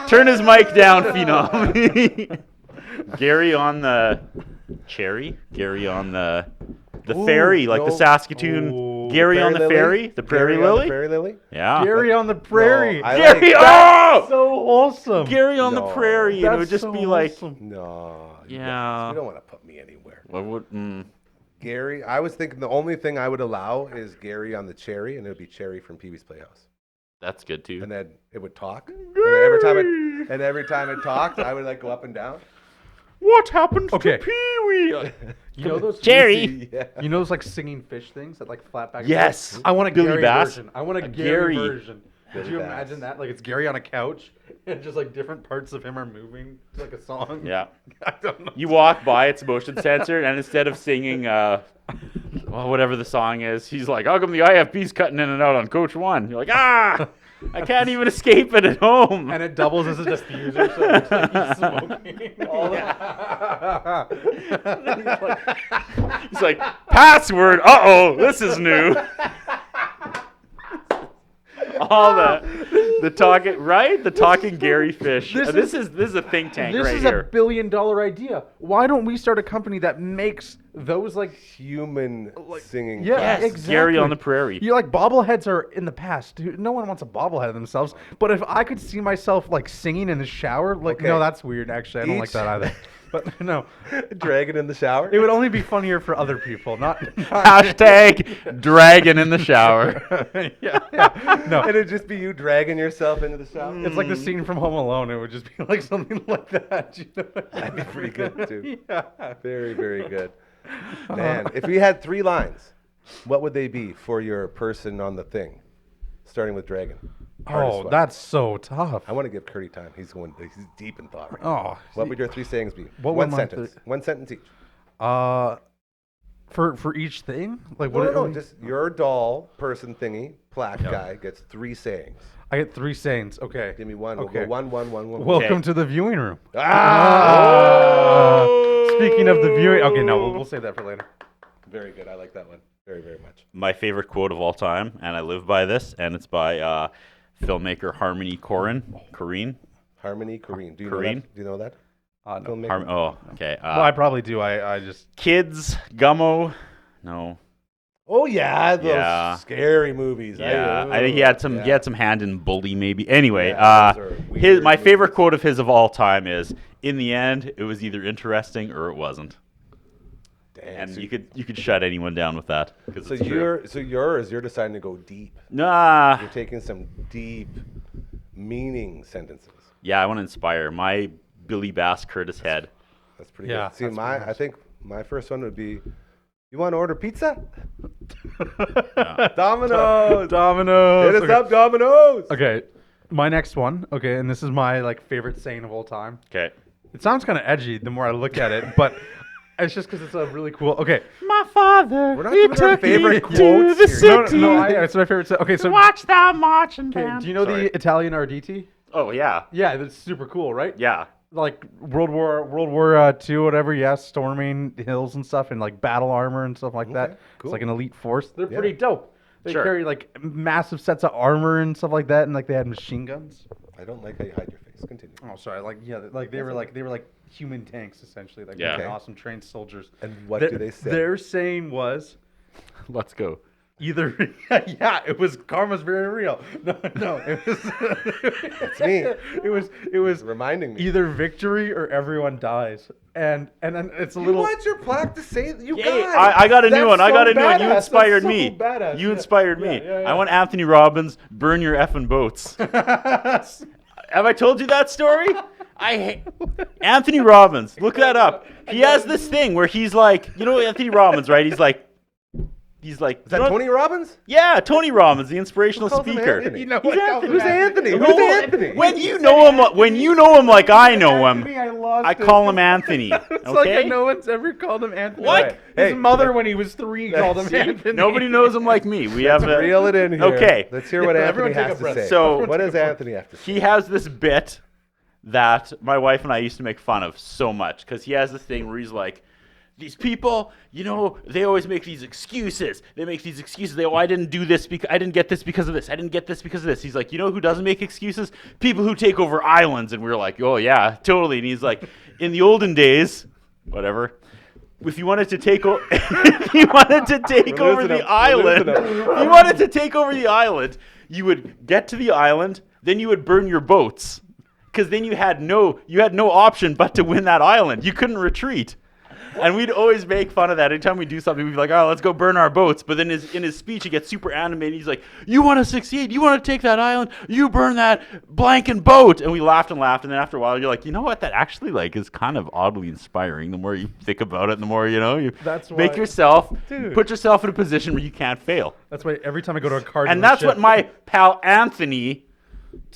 Speaker 6: turn his mic down, Phenom. Gary on the cherry. Gary on the ferry, like the
Speaker 3: no.
Speaker 6: Saskatoon.
Speaker 5: Ooh,
Speaker 6: Gary on the
Speaker 3: Lily?
Speaker 6: ferry, the prairie
Speaker 3: Gary on the
Speaker 6: lily.
Speaker 3: Prairie lily?
Speaker 6: Yeah.
Speaker 5: Gary on the prairie.
Speaker 3: No, I
Speaker 6: Gary.
Speaker 3: like-
Speaker 6: Oh,
Speaker 5: so wholesome.
Speaker 6: Gary on the
Speaker 3: No.
Speaker 6: prairie, and it would
Speaker 5: That's
Speaker 6: just
Speaker 5: so
Speaker 6: be like,
Speaker 5: wholesome.
Speaker 3: No.
Speaker 6: Yeah.
Speaker 3: You don't want to put me anywhere.
Speaker 6: what would?
Speaker 3: Gary, I was thinking the only thing I would allow is Gary on the cherry, and it would be Cherry from Pee Wee's Playhouse.
Speaker 6: That's good too.
Speaker 3: And then it would talk. And then every time it talked, I would like go up and down.
Speaker 6: What happened
Speaker 5: Okay.
Speaker 6: to Pee Wee?
Speaker 5: You know those
Speaker 6: Jerry.
Speaker 3: Yeah.
Speaker 5: You know those like singing fish things that like flap back? and
Speaker 6: Yes.
Speaker 5: forth? I want a
Speaker 6: Billy
Speaker 5: Gary
Speaker 6: Bass.
Speaker 5: version. I want a
Speaker 6: Gary.
Speaker 5: Gary version. Could
Speaker 3: Billy
Speaker 5: you
Speaker 3: Bass.
Speaker 5: imagine that? Like it's Gary on a couch and just like different parts of him are moving. It's like a song.
Speaker 6: Yeah.
Speaker 5: I don't know.
Speaker 6: You walk by, it's motion censored, and instead of singing, whatever the song is, he's like, "How come the IFB's cutting in and out on Coach One?" You're like, "Ah, I can't even escape it at home."
Speaker 5: And it doubles as a diffuser, so it looks like he's smoking.
Speaker 6: He's like, "Password. Uh-oh, this is new." All the talking, right? The talking Gary fish. This is a think tank
Speaker 5: This
Speaker 6: right
Speaker 5: is
Speaker 6: here.
Speaker 5: a $1 billion idea. Why don't we start a company that makes those like
Speaker 3: Human singing.
Speaker 5: yeah,
Speaker 6: Yes,
Speaker 5: exactly.
Speaker 6: Gary on the prairie.
Speaker 5: You like bobbleheads are in the past. Dude, no one wants a bobblehead of themselves. But if I could see myself like singing in the shower, like
Speaker 3: Okay.
Speaker 5: no, that's weird. Actually, I don't like
Speaker 3: Each-
Speaker 5: that either. But no,
Speaker 3: Dragon in the shower.
Speaker 5: it would only be funnier for other people, not
Speaker 6: Hashtag dragon in the shower.
Speaker 5: yeah. No,
Speaker 3: It'd just be you dragging yourself into the shower.
Speaker 5: it's like the scene from Home Alone. It would just be like something like that. You know?
Speaker 3: That'd be pretty good too.
Speaker 5: Yeah.
Speaker 3: Very, very good. Man, if we had 3 lines, what would they be for your person on the thing? Starting with Dragon. Hardest
Speaker 5: Oh,
Speaker 3: one.
Speaker 5: that's so tough.
Speaker 3: I want to give Curdy time. He's deep in thought right now.
Speaker 5: Oh,
Speaker 3: What would your 3 sayings be?
Speaker 5: What
Speaker 3: One
Speaker 5: would my
Speaker 3: sentence. One sentence each.
Speaker 5: for each thing, like
Speaker 3: No, just your doll person thingy plaque guy gets 3 sayings.
Speaker 5: I get 3 sayings. Okay.
Speaker 3: Give me one. We'll
Speaker 5: Okay.
Speaker 3: go one.
Speaker 5: Welcome to the viewing room.
Speaker 3: Ah!
Speaker 5: Speaking of the viewing, okay, no, we'll save that for later.
Speaker 3: Very good. I like that one very, very much.
Speaker 6: My favorite quote of all time, and I live by this, and it's by filmmaker Harmony Korine.
Speaker 3: Harmony Korine. Do you know
Speaker 6: Korine?
Speaker 3: that? Do you know that?
Speaker 5: No.
Speaker 3: Filmmaker?
Speaker 6: Okay.
Speaker 5: Well, I probably do. I just
Speaker 6: Kids, Gummo. No.
Speaker 3: Oh yeah, those
Speaker 6: Yeah.
Speaker 3: scary movies.
Speaker 6: Yeah, I think he had some. He had some hand in Bully, maybe. Anyway,
Speaker 3: Yeah, those are weird
Speaker 6: my favorite
Speaker 3: movies.
Speaker 6: quote of his of all time is, "In the end, it was either interesting or it wasn't."
Speaker 3: Damn,
Speaker 6: And
Speaker 3: so,
Speaker 6: you could shut anyone down with that. 'Cause
Speaker 3: so
Speaker 6: it's true.
Speaker 3: you're deciding to go deep.
Speaker 6: Nah.
Speaker 3: You're taking some deep meaning sentences.
Speaker 6: Yeah, I want to inspire my Billy Bass Curtis head.
Speaker 3: That's pretty
Speaker 5: Yeah,
Speaker 3: good. See,
Speaker 5: that's pretty
Speaker 3: I
Speaker 5: nice.
Speaker 3: think my first one would be, you want to order pizza? Domino's.
Speaker 5: Domino's.
Speaker 3: Hit us
Speaker 5: Okay.
Speaker 3: up, Domino's.
Speaker 5: Okay, my next one. Okay, and this is my favorite saying of all time.
Speaker 6: Okay.
Speaker 5: It sounds kind of edgy the more I look at it, but it's just because it's a really cool. Okay,
Speaker 6: My father.
Speaker 3: We're not doing our favorite quotes
Speaker 6: the
Speaker 3: here.
Speaker 6: city.
Speaker 5: it's my favorite. Okay, so
Speaker 6: Watch that marching
Speaker 5: okay,
Speaker 6: band.
Speaker 5: do you know
Speaker 6: Sorry.
Speaker 5: the Italian Arditi?
Speaker 6: Oh yeah.
Speaker 5: Yeah, that's super cool, right?
Speaker 6: Yeah.
Speaker 5: Like World War II, whatever. Yeah, storming hills and stuff, and like battle armor and stuff like that.
Speaker 3: cool.
Speaker 5: It's like an elite force. They're
Speaker 3: Yeah.
Speaker 5: pretty dope. They
Speaker 6: Sure.
Speaker 5: carry like massive sets of armor and stuff like that, and like they had machine guns.
Speaker 3: I don't like how you hide your face. Continue.
Speaker 5: Oh, sorry. Like yeah, like they were like human tanks essentially. Like
Speaker 6: Yeah.
Speaker 5: really
Speaker 3: Okay.
Speaker 5: awesome trained soldiers.
Speaker 3: And what
Speaker 5: Their-
Speaker 3: do they say?
Speaker 5: Their saying was
Speaker 6: Let's go.
Speaker 5: either yeah, it was karma's very real. No, it was
Speaker 3: That's me.
Speaker 5: It was
Speaker 3: Reminding me.
Speaker 5: either victory or everyone dies. And then it's a
Speaker 3: You
Speaker 5: little
Speaker 3: want your plaque to say you
Speaker 6: Hey,
Speaker 3: guys?
Speaker 6: I got a new
Speaker 3: That's
Speaker 6: one. I
Speaker 3: so
Speaker 6: got a new one.
Speaker 3: badass.
Speaker 6: You
Speaker 3: That's
Speaker 6: inspired
Speaker 3: so
Speaker 6: me.
Speaker 3: badass.
Speaker 6: You
Speaker 3: Yeah.
Speaker 6: inspired me.
Speaker 5: Yeah.
Speaker 6: I want Anthony Robbins, burn your effing boats. Have I told you that story? I hate Anthony Robbins. Look that up. He has this thing where he's like, you know Anthony Robbins, right? He's like,
Speaker 3: Is that
Speaker 6: you know-
Speaker 3: Tony Robbins?
Speaker 6: Yeah, Tony Robbins, the inspirational
Speaker 3: calls him
Speaker 6: speaker.
Speaker 3: Anthony?
Speaker 5: You know
Speaker 6: He's
Speaker 5: what?
Speaker 6: Anthony.
Speaker 3: Who's Anthony?
Speaker 6: No,
Speaker 3: Who's Anthony?
Speaker 6: When you know him, like I know him,
Speaker 5: I lost
Speaker 6: I
Speaker 5: it.
Speaker 6: call him Anthony.
Speaker 5: It's like
Speaker 6: Okay.
Speaker 5: no one's ever called him Anthony.
Speaker 6: What?
Speaker 5: His
Speaker 3: Hey,
Speaker 5: mother, when he was 3, called him
Speaker 3: See?
Speaker 5: Anthony.
Speaker 6: Nobody knows him like me. We have a
Speaker 3: Reel it in here.
Speaker 6: Okay.
Speaker 3: Let's hear what
Speaker 5: Everyone
Speaker 3: Anthony
Speaker 5: take
Speaker 3: has
Speaker 5: a
Speaker 3: to
Speaker 5: breath.
Speaker 3: say.
Speaker 6: So-
Speaker 3: what does Anthony have to say?
Speaker 6: He has this bit that my wife and I used to make fun of so much because he has this thing where he's like, these people, you know, they always make these excuses. They make these excuses. I didn't do this because I didn't get this because of this. I didn't get this because of this. He's like, you know who doesn't make excuses? People who take over islands. And we were like, oh yeah, totally. And he's like, in the olden days, whatever. If you wanted to take over, if you wanted to take
Speaker 3: We're
Speaker 6: over
Speaker 3: losing
Speaker 6: the
Speaker 3: him. We're
Speaker 6: island,
Speaker 3: losing him.
Speaker 6: if you wanted to take over the island, you would get to the island, then you would burn your boats, because then you had no option but to win that island. You couldn't retreat. And we'd always make fun of that. Anytime we do something, we'd be like, oh, let's go burn our boats. But then in his speech, he gets super animated. He's like, you want to succeed? You want to take that island? You burn that blanking boat. And we laughed and laughed. And then after a while, you're like, you know what? That actually is kind of oddly inspiring. The more you think about it, the more, you
Speaker 5: That's
Speaker 6: make
Speaker 5: why-
Speaker 6: yourself,
Speaker 5: Dude.
Speaker 6: put yourself in a position where you can't fail.
Speaker 5: That's why every time I go to a car
Speaker 6: And that's what
Speaker 5: dealership-
Speaker 6: my pal Anthony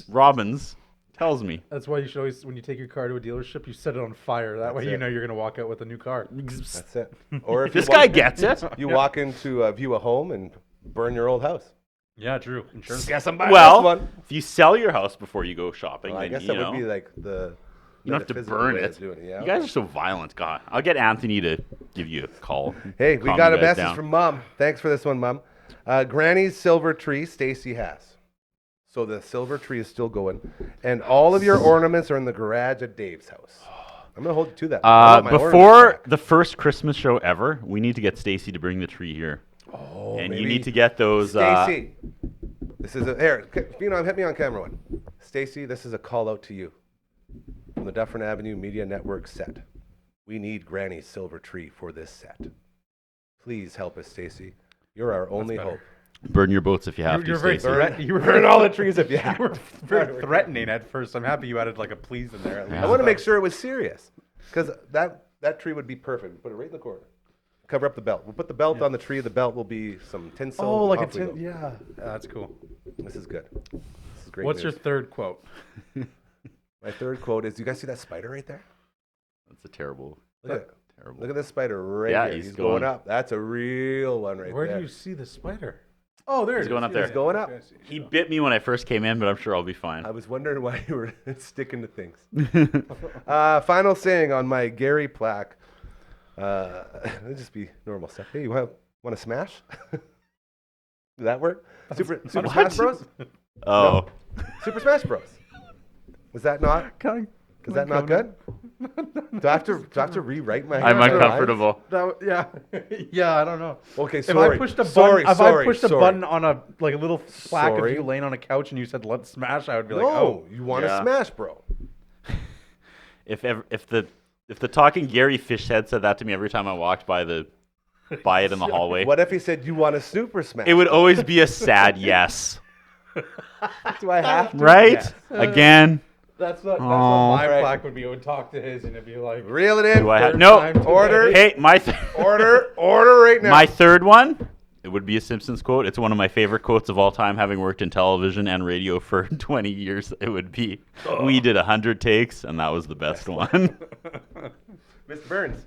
Speaker 6: Robbins tells me.
Speaker 5: That's why you should always, when you take your car to a dealership, you set it on fire. That way
Speaker 3: That's
Speaker 5: you
Speaker 3: it.
Speaker 5: know you're going to walk out with a new car.
Speaker 3: That's it. Or if
Speaker 6: This
Speaker 3: you
Speaker 6: guy
Speaker 3: walk,
Speaker 6: gets it.
Speaker 3: you walk into view a home and burn your old house.
Speaker 5: Yeah, true. Insurance.
Speaker 3: Guess I'm buying
Speaker 6: Well,
Speaker 3: this one.
Speaker 6: if you sell your house before you go shopping,
Speaker 3: Well, I
Speaker 6: then
Speaker 3: guess
Speaker 6: you
Speaker 3: that
Speaker 6: know,
Speaker 3: would be like the.
Speaker 6: you don't have to
Speaker 3: metaphysical
Speaker 6: burn
Speaker 3: way
Speaker 6: it.
Speaker 3: of doing yeah,
Speaker 6: You guys
Speaker 3: okay.
Speaker 6: are so violent. God, I'll get Anthony to give you a call.
Speaker 3: Hey, we
Speaker 6: Calm
Speaker 3: got
Speaker 6: you
Speaker 3: a
Speaker 6: guys
Speaker 3: message
Speaker 6: down.
Speaker 3: from Mom. Thanks for this one, Mom. Granny's silver tree, Stacy has. So the silver tree is still going, and all of your ornaments are in the garage at Dave's house. I'm gonna hold you to that. I want my ornaments
Speaker 6: Before
Speaker 3: back.
Speaker 6: the first Christmas show ever, we need to get Stacy to bring the tree here,
Speaker 3: Oh,
Speaker 6: and
Speaker 3: maybe
Speaker 6: you need to get those.
Speaker 3: Stacy, this is here. Hit me on camera one. Stacy, this is a call out to you from the Dufferin Avenue Media Network set. We need Granny's silver tree for this set. Please help us, Stacy. You're our only hope.
Speaker 6: Burn your boats if you have to.
Speaker 5: You're very
Speaker 6: Stacey.
Speaker 5: you were
Speaker 3: Burn all the trees if you have.
Speaker 5: You were very threatening at first. I'm happy you added like a please in there. At least.
Speaker 3: I want to make sure it was serious, because that tree would be perfect. Put it right in the corner. Cover up the belt. We'll put the belt on the tree. The belt will be some tinsel.
Speaker 5: Oh, like a
Speaker 3: Off we go.
Speaker 5: yeah. That's cool.
Speaker 3: This is good. This is great.
Speaker 5: What's
Speaker 3: news.
Speaker 5: your third quote?
Speaker 3: My third quote is: do you guys see that spider right there?
Speaker 6: That's a terrible. Terrible.
Speaker 3: Look at this spider right
Speaker 6: Yeah,
Speaker 3: here.
Speaker 6: he's
Speaker 3: going
Speaker 6: going-
Speaker 3: up. That's a real one right
Speaker 5: Where
Speaker 3: there.
Speaker 5: do you see the spider? Oh, there it is.
Speaker 6: going up
Speaker 5: Yeah,
Speaker 6: there.
Speaker 3: He's going up.
Speaker 5: I see.
Speaker 6: He bit me when I first came in, but I'm sure I'll be fine.
Speaker 3: I was wondering why you were sticking to things. Final saying on my Gary plaque. It'll just be normal stuff. Hey, you want to smash? Did that work? Super Smash Bros?
Speaker 6: Oh.
Speaker 3: Super Smash Bros. Was that not? Is that not good? Do I have to rewrite my?
Speaker 6: I'm uncomfortable.
Speaker 5: Yeah, yeah. I don't know.
Speaker 3: Okay,
Speaker 5: If
Speaker 3: sorry.
Speaker 5: I pushed a
Speaker 3: sorry,
Speaker 5: button,
Speaker 3: sorry,
Speaker 5: if I pushed a
Speaker 3: sorry.
Speaker 5: button on a little plaque
Speaker 3: Sorry.
Speaker 5: of you laying on a couch and you said "Let's smash," I would be like,
Speaker 3: No,
Speaker 5: "Oh,
Speaker 3: you want to
Speaker 6: Yeah.
Speaker 3: smash, bro?
Speaker 6: If the talking Gary fish head said that to me every time I walked by it in the hallway,
Speaker 3: What if he said you want a super smash?
Speaker 6: it would always be a sad yes.
Speaker 3: Do I have to?
Speaker 6: Right?
Speaker 3: Yes.
Speaker 6: Again.
Speaker 5: that's what
Speaker 6: Oh.
Speaker 5: my
Speaker 3: Right.
Speaker 5: plaque would be." It would talk to his and it'd be like,
Speaker 3: Reel it in.
Speaker 6: Do I have
Speaker 5: Third
Speaker 6: no
Speaker 5: time today.
Speaker 3: Order.
Speaker 6: Hey,
Speaker 3: Order right now.
Speaker 6: my third one. It would be a Simpsons quote. It's one of my favorite quotes of all time, having worked in television and radio for 20 years. It would be, "We did 100 takes, and that was the best one."
Speaker 3: Mr. Burns.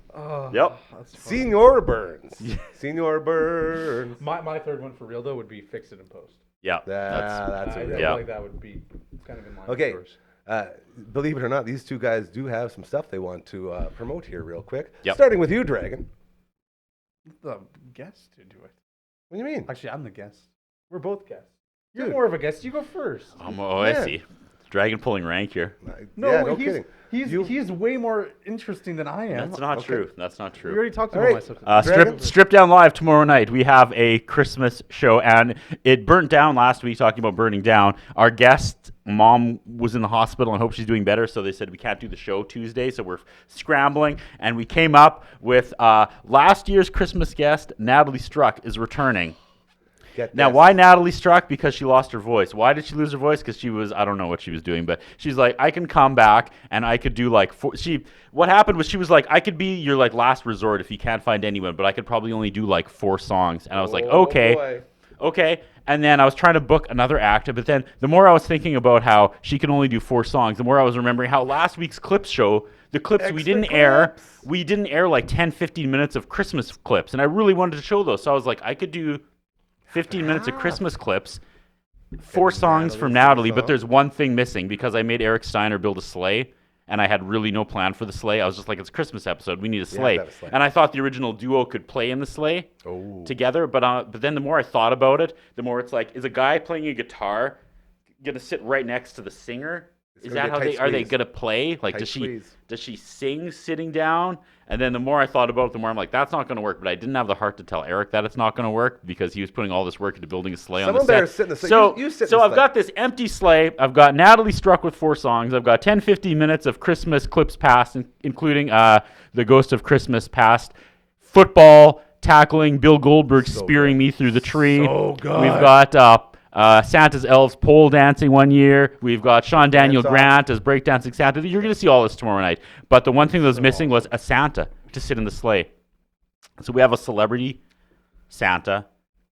Speaker 6: Yep.
Speaker 3: Senor Burns. Senor Burns.
Speaker 5: My third one for real though would be "Fix it in post."
Speaker 6: Yeah.
Speaker 3: That's
Speaker 5: I
Speaker 3: a
Speaker 5: feel
Speaker 6: Yeah.
Speaker 5: like that would be kind of in line.
Speaker 3: Okay.
Speaker 5: With yours.
Speaker 3: Believe it or not, these two guys do have some stuff they want to promote here real quick.
Speaker 6: Yep.
Speaker 3: Starting with you, Dragon.
Speaker 5: The guest to do it.
Speaker 3: What do you mean?
Speaker 5: Actually, I'm the guest. We're both guests. You're
Speaker 3: Dude.
Speaker 5: more of a guest. You go first.
Speaker 6: I
Speaker 3: Man.
Speaker 6: see. Dragon pulling rank here.
Speaker 3: No
Speaker 5: he's,
Speaker 3: kidding.
Speaker 5: He's way more interesting than I am.
Speaker 6: That's not
Speaker 3: Okay.
Speaker 6: true. That's not
Speaker 5: We
Speaker 6: true.
Speaker 5: already talked
Speaker 3: All
Speaker 5: about
Speaker 3: right.
Speaker 5: myself.
Speaker 3: Dragon?
Speaker 6: Strip Down Live tomorrow night. We have a Christmas show, and it burnt down last week, talking about burning down. Our guest mom was in the hospital and hope she's doing better, so they said we can't do the show Tuesday, so we're scrambling, and we came up with last year's Christmas guest, Natalie Struck, is returning.
Speaker 3: Get
Speaker 6: Now,
Speaker 3: this.
Speaker 6: why Natalie Struck? Because she lost her voice. Why did she lose her voice? Because she was, I don't know what she was doing, but she's like, I can come back and I could do like, what happened was she was like, I could be your like last resort if you can't find anyone, but I could probably only do like 4 songs. And I was like,
Speaker 3: Oh,
Speaker 6: okay.
Speaker 3: boy.
Speaker 6: Okay. And then I was trying to book another act, but then the more I was thinking about how she can only do 4 songs, the more I was remembering how last week's clips show, the clips we
Speaker 3: Extra
Speaker 6: didn't air,
Speaker 3: clips.
Speaker 6: we didn't air like 10, 15 minutes of Christmas clips. And I really wanted to show those. So I was like, I could do 15 minutes of Christmas clips, 4 songs from Natalie, but there's one thing missing because I made Eric Steiner build a sleigh. And I had really no plan for the sleigh. I was just like, it's a Christmas episode. We need a sleigh.
Speaker 3: have a sleigh.
Speaker 6: And I thought the original duo could play in the sleigh together. But then the more I thought about it, the more it's like, is a guy playing a guitar going to sit right next to the singer? Is
Speaker 3: gonna
Speaker 6: that
Speaker 3: be a
Speaker 6: how
Speaker 3: tight
Speaker 6: are they
Speaker 3: squeeze.
Speaker 6: going to play? Like,
Speaker 3: Tight
Speaker 6: does she
Speaker 3: squeeze.
Speaker 6: sing sitting down? And then the more I thought about it, the more I'm like, that's not going to work. But I didn't have the heart to tell Eric that it's not going to work because he was putting all this work into building a sleigh on
Speaker 3: Someone
Speaker 6: the set.
Speaker 3: better sit in the sleigh.
Speaker 6: So,
Speaker 3: You sit in
Speaker 6: so
Speaker 3: the
Speaker 6: I've
Speaker 3: sleigh.
Speaker 6: got this empty sleigh. I've got Natalie Struck with 4 songs. I've got 10, 15 minutes of Christmas clips past, including The Ghost of Christmas Past, football, tackling Bill Goldberg spearing me through the tree.
Speaker 3: So good.
Speaker 6: We've got Santa's Elves pole dancing one year. We've got Sean Daniel
Speaker 3: Dance off.
Speaker 6: Grant as breakdancing Santa. You're going to see all this tomorrow night. But the one thing that was missing was a Santa to sit in the sleigh. So we have a celebrity Santa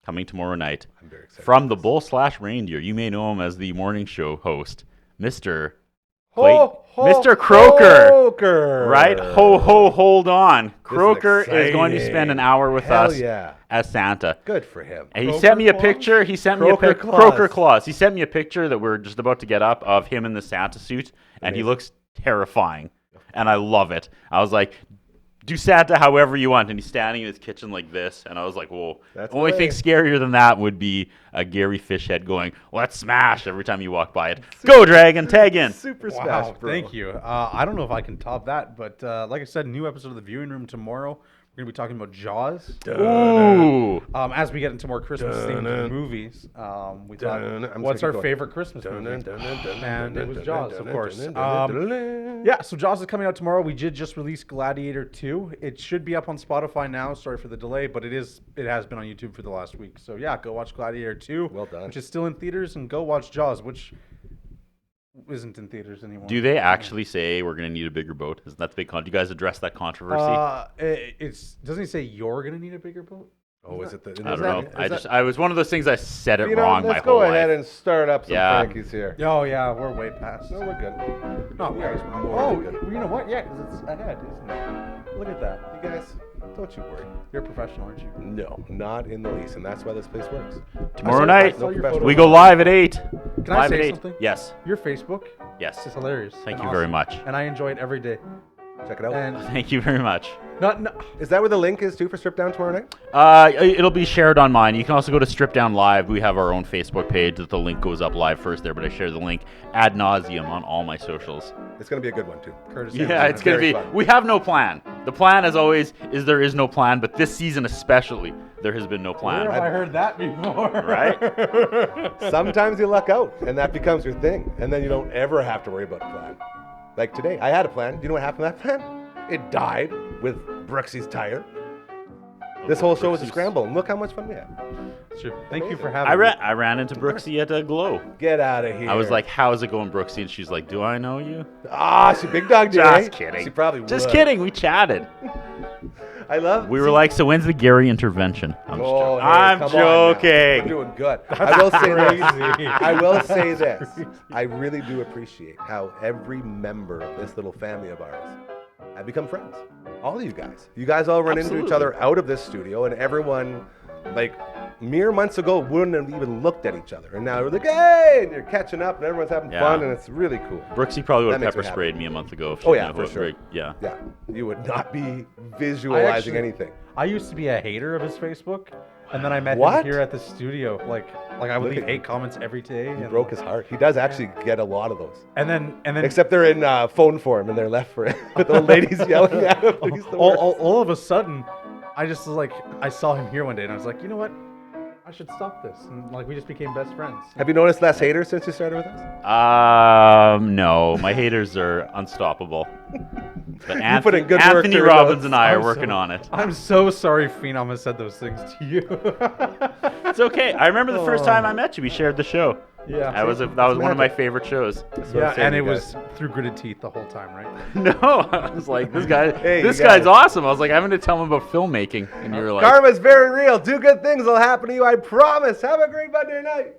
Speaker 6: coming tomorrow night
Speaker 3: I'm very excited.
Speaker 6: from the Bull/Reindeer. You may know him as the morning show host, Mr.
Speaker 3: Mr.
Speaker 6: Croker. Right? Ho, ho, hold on. Croker is going to
Speaker 3: exciting.
Speaker 6: spend an hour with
Speaker 3: Hell
Speaker 6: us
Speaker 3: yeah.
Speaker 6: as Santa.
Speaker 3: Good for him.
Speaker 6: And he
Speaker 5: Croker
Speaker 6: sent me a
Speaker 5: Claus?
Speaker 6: picture. He sent me a
Speaker 3: Croker
Speaker 6: picture.
Speaker 3: Claus.
Speaker 6: Croker Claus. He sent me a picture that we're just about to get up of him in the Santa suit, and he
Speaker 3: Amazing.
Speaker 6: looks terrifying. And I love it. I was like, do Santa however you want. And he's standing in his kitchen like this. And I was like, whoa.
Speaker 3: That's
Speaker 6: Only thing
Speaker 3: right.
Speaker 6: scarier than that would be a Gary Fishhead going, let's smash every time you walk by it. Go, Dragon. Tag in.
Speaker 3: Super Smash
Speaker 5: Wow,
Speaker 3: Bro.
Speaker 5: thank you. I don't know if I can top that, but like I said, new episode of the Viewing Room tomorrow. We're going to be talking about Jaws.
Speaker 6: Ooh.
Speaker 5: As we get into more Christmas-themed movies, we thought, what's our favorite Christmas movie? And it was Jaws, of course. Yeah, so Jaws is coming out tomorrow. We did just release Gladiator 2. It should be up on Spotify now. Sorry for the delay, but it has been on YouTube for the last week. So yeah, go watch Gladiator 2.
Speaker 3: Well done.
Speaker 5: Which is still in theaters, and go watch Jaws, which isn't in theaters anymore.
Speaker 6: Do they actually say we're going to need a bigger boat? Isn't that the big con? Do you guys address that controversy?
Speaker 5: Doesn't he say you're gonna need a bigger boat?
Speaker 3: Oh, is it the?
Speaker 6: I don't know. I was one of those things I said it wrong my
Speaker 3: let's
Speaker 6: whole
Speaker 3: go ahead
Speaker 6: life.
Speaker 3: and start up some Frankies here.
Speaker 5: Oh yeah, we're way past.
Speaker 3: No, we're good.
Speaker 5: No,
Speaker 3: Yeah,
Speaker 5: guys.
Speaker 3: we're more
Speaker 5: Oh,
Speaker 3: than good.
Speaker 5: you know what? Yeah, because it's ahead, isn't it? Look at that.
Speaker 3: You guys, don't you worry.
Speaker 5: You're a professional, aren't you?
Speaker 3: No, not in the least, and that's why this place works.
Speaker 6: Tomorrow night,
Speaker 5: saw your
Speaker 3: professional.
Speaker 6: we go live at 8.
Speaker 5: Can I
Speaker 6: Live
Speaker 5: say
Speaker 6: at 8.
Speaker 5: something?
Speaker 6: Yes.
Speaker 5: Your Facebook
Speaker 6: Yes.
Speaker 5: is hilarious.
Speaker 6: Thank
Speaker 5: and
Speaker 6: you very
Speaker 5: awesome.
Speaker 6: much.
Speaker 5: And I enjoy it every day.
Speaker 3: Check it out.
Speaker 5: And
Speaker 6: Thank you very much.
Speaker 5: not
Speaker 3: Is that where the link is too for Strip Down tomorrow night?
Speaker 6: It'll be shared on mine. You can also go to Strip Down Live. We have our own Facebook page that the link goes up live first there, but I share the link ad nauseum on all my socials.
Speaker 3: It's gonna be a good one too.
Speaker 5: courtesy.
Speaker 6: Yeah, it's going to
Speaker 3: Very
Speaker 6: be.
Speaker 3: fun.
Speaker 6: We have no plan. The plan, as always, is there is no plan, but this season especially, there has been no plan.
Speaker 5: Where have I heard that before?
Speaker 6: Right?
Speaker 3: Sometimes you luck out, and that becomes your thing, and then you don't ever have to worry about a plan. Like today, I had a plan. Do you know what happened to that plan? It died with Brooksy's tire. This whole show was a
Speaker 6: Brooksy's.
Speaker 3: scramble, and look how much fun we had.
Speaker 5: Sure. Thank you
Speaker 3: Amazing.
Speaker 5: for having me.
Speaker 6: I ran into Brooksy at a Glow.
Speaker 3: Get out of here.
Speaker 6: I was like, "How's it going, Brooksy?" And she's like, "Do I know you?"
Speaker 3: ah, she big dog Jay.
Speaker 6: Just kidding.
Speaker 3: She probably
Speaker 6: Just
Speaker 3: would.
Speaker 6: kidding. We chatted.
Speaker 3: I love.
Speaker 6: We were like, "So when's the Gary intervention?" I'm just
Speaker 3: Oh,
Speaker 6: joking.
Speaker 3: hey,
Speaker 6: I'm
Speaker 3: come on now.
Speaker 6: joking.
Speaker 3: We're doing good. I will say this. I will say this. I really do appreciate how every member of this little family of ours have become friends. All of you guys. You guys all run into each
Speaker 6: Absolutely.
Speaker 3: other out of this studio, and everyone, like, mere months ago wouldn't have even looked at each other. And now we're like, hey, and you're catching up, and everyone's having
Speaker 6: Yeah.
Speaker 3: fun, and it's really cool.
Speaker 6: Brooksy probably would
Speaker 3: That
Speaker 6: have
Speaker 3: makes me
Speaker 6: pepper
Speaker 3: happy.
Speaker 6: sprayed me a month ago. If she
Speaker 3: Oh, yeah,
Speaker 6: knew
Speaker 3: for
Speaker 6: who-
Speaker 3: sure.
Speaker 6: Yeah.
Speaker 3: Yeah, you would not be visualizing anything.
Speaker 5: I used to be a hater of his Facebook, and then I met
Speaker 3: What?
Speaker 5: him here at the studio. Like I would
Speaker 3: Look
Speaker 5: leave
Speaker 3: at-
Speaker 5: hate comments every day.
Speaker 3: He
Speaker 5: and,
Speaker 3: broke his heart. He does actually get a lot of those.
Speaker 5: And then
Speaker 3: Except they're in phone form, and they're left for it. With old ladies yelling at him. He's the worst.
Speaker 5: all of a sudden, I just was like, I saw him here one day, and I was like, you know what? I should stop this. And like we just became best friends.
Speaker 3: Have you noticed less haters since you started with us?
Speaker 6: No, my haters are unstoppable. But
Speaker 3: put in good work
Speaker 6: Anthony
Speaker 3: to
Speaker 6: Robbins
Speaker 3: those.
Speaker 6: and I are
Speaker 5: I'm
Speaker 6: working
Speaker 5: so-
Speaker 6: on it.
Speaker 5: I'm so sorry, Phenom has said those things to you.
Speaker 6: It's okay. I remember the first time I met you. We shared the show.
Speaker 5: Yeah.
Speaker 6: That was one of my favorite shows.
Speaker 3: That's what I'm
Speaker 5: Yeah,
Speaker 3: saying
Speaker 5: and
Speaker 3: to
Speaker 5: it
Speaker 3: you
Speaker 5: was
Speaker 3: guys.
Speaker 5: through gritted teeth the whole time, right?
Speaker 6: No, I was like, this guy,
Speaker 3: Hey,
Speaker 6: this
Speaker 3: you
Speaker 6: guy's
Speaker 3: guys.
Speaker 6: awesome. I was like, I'm going to tell him about filmmaking, and you were like,
Speaker 3: Karma's very real. Do good things will happen to you. I promise. Have a great Monday night.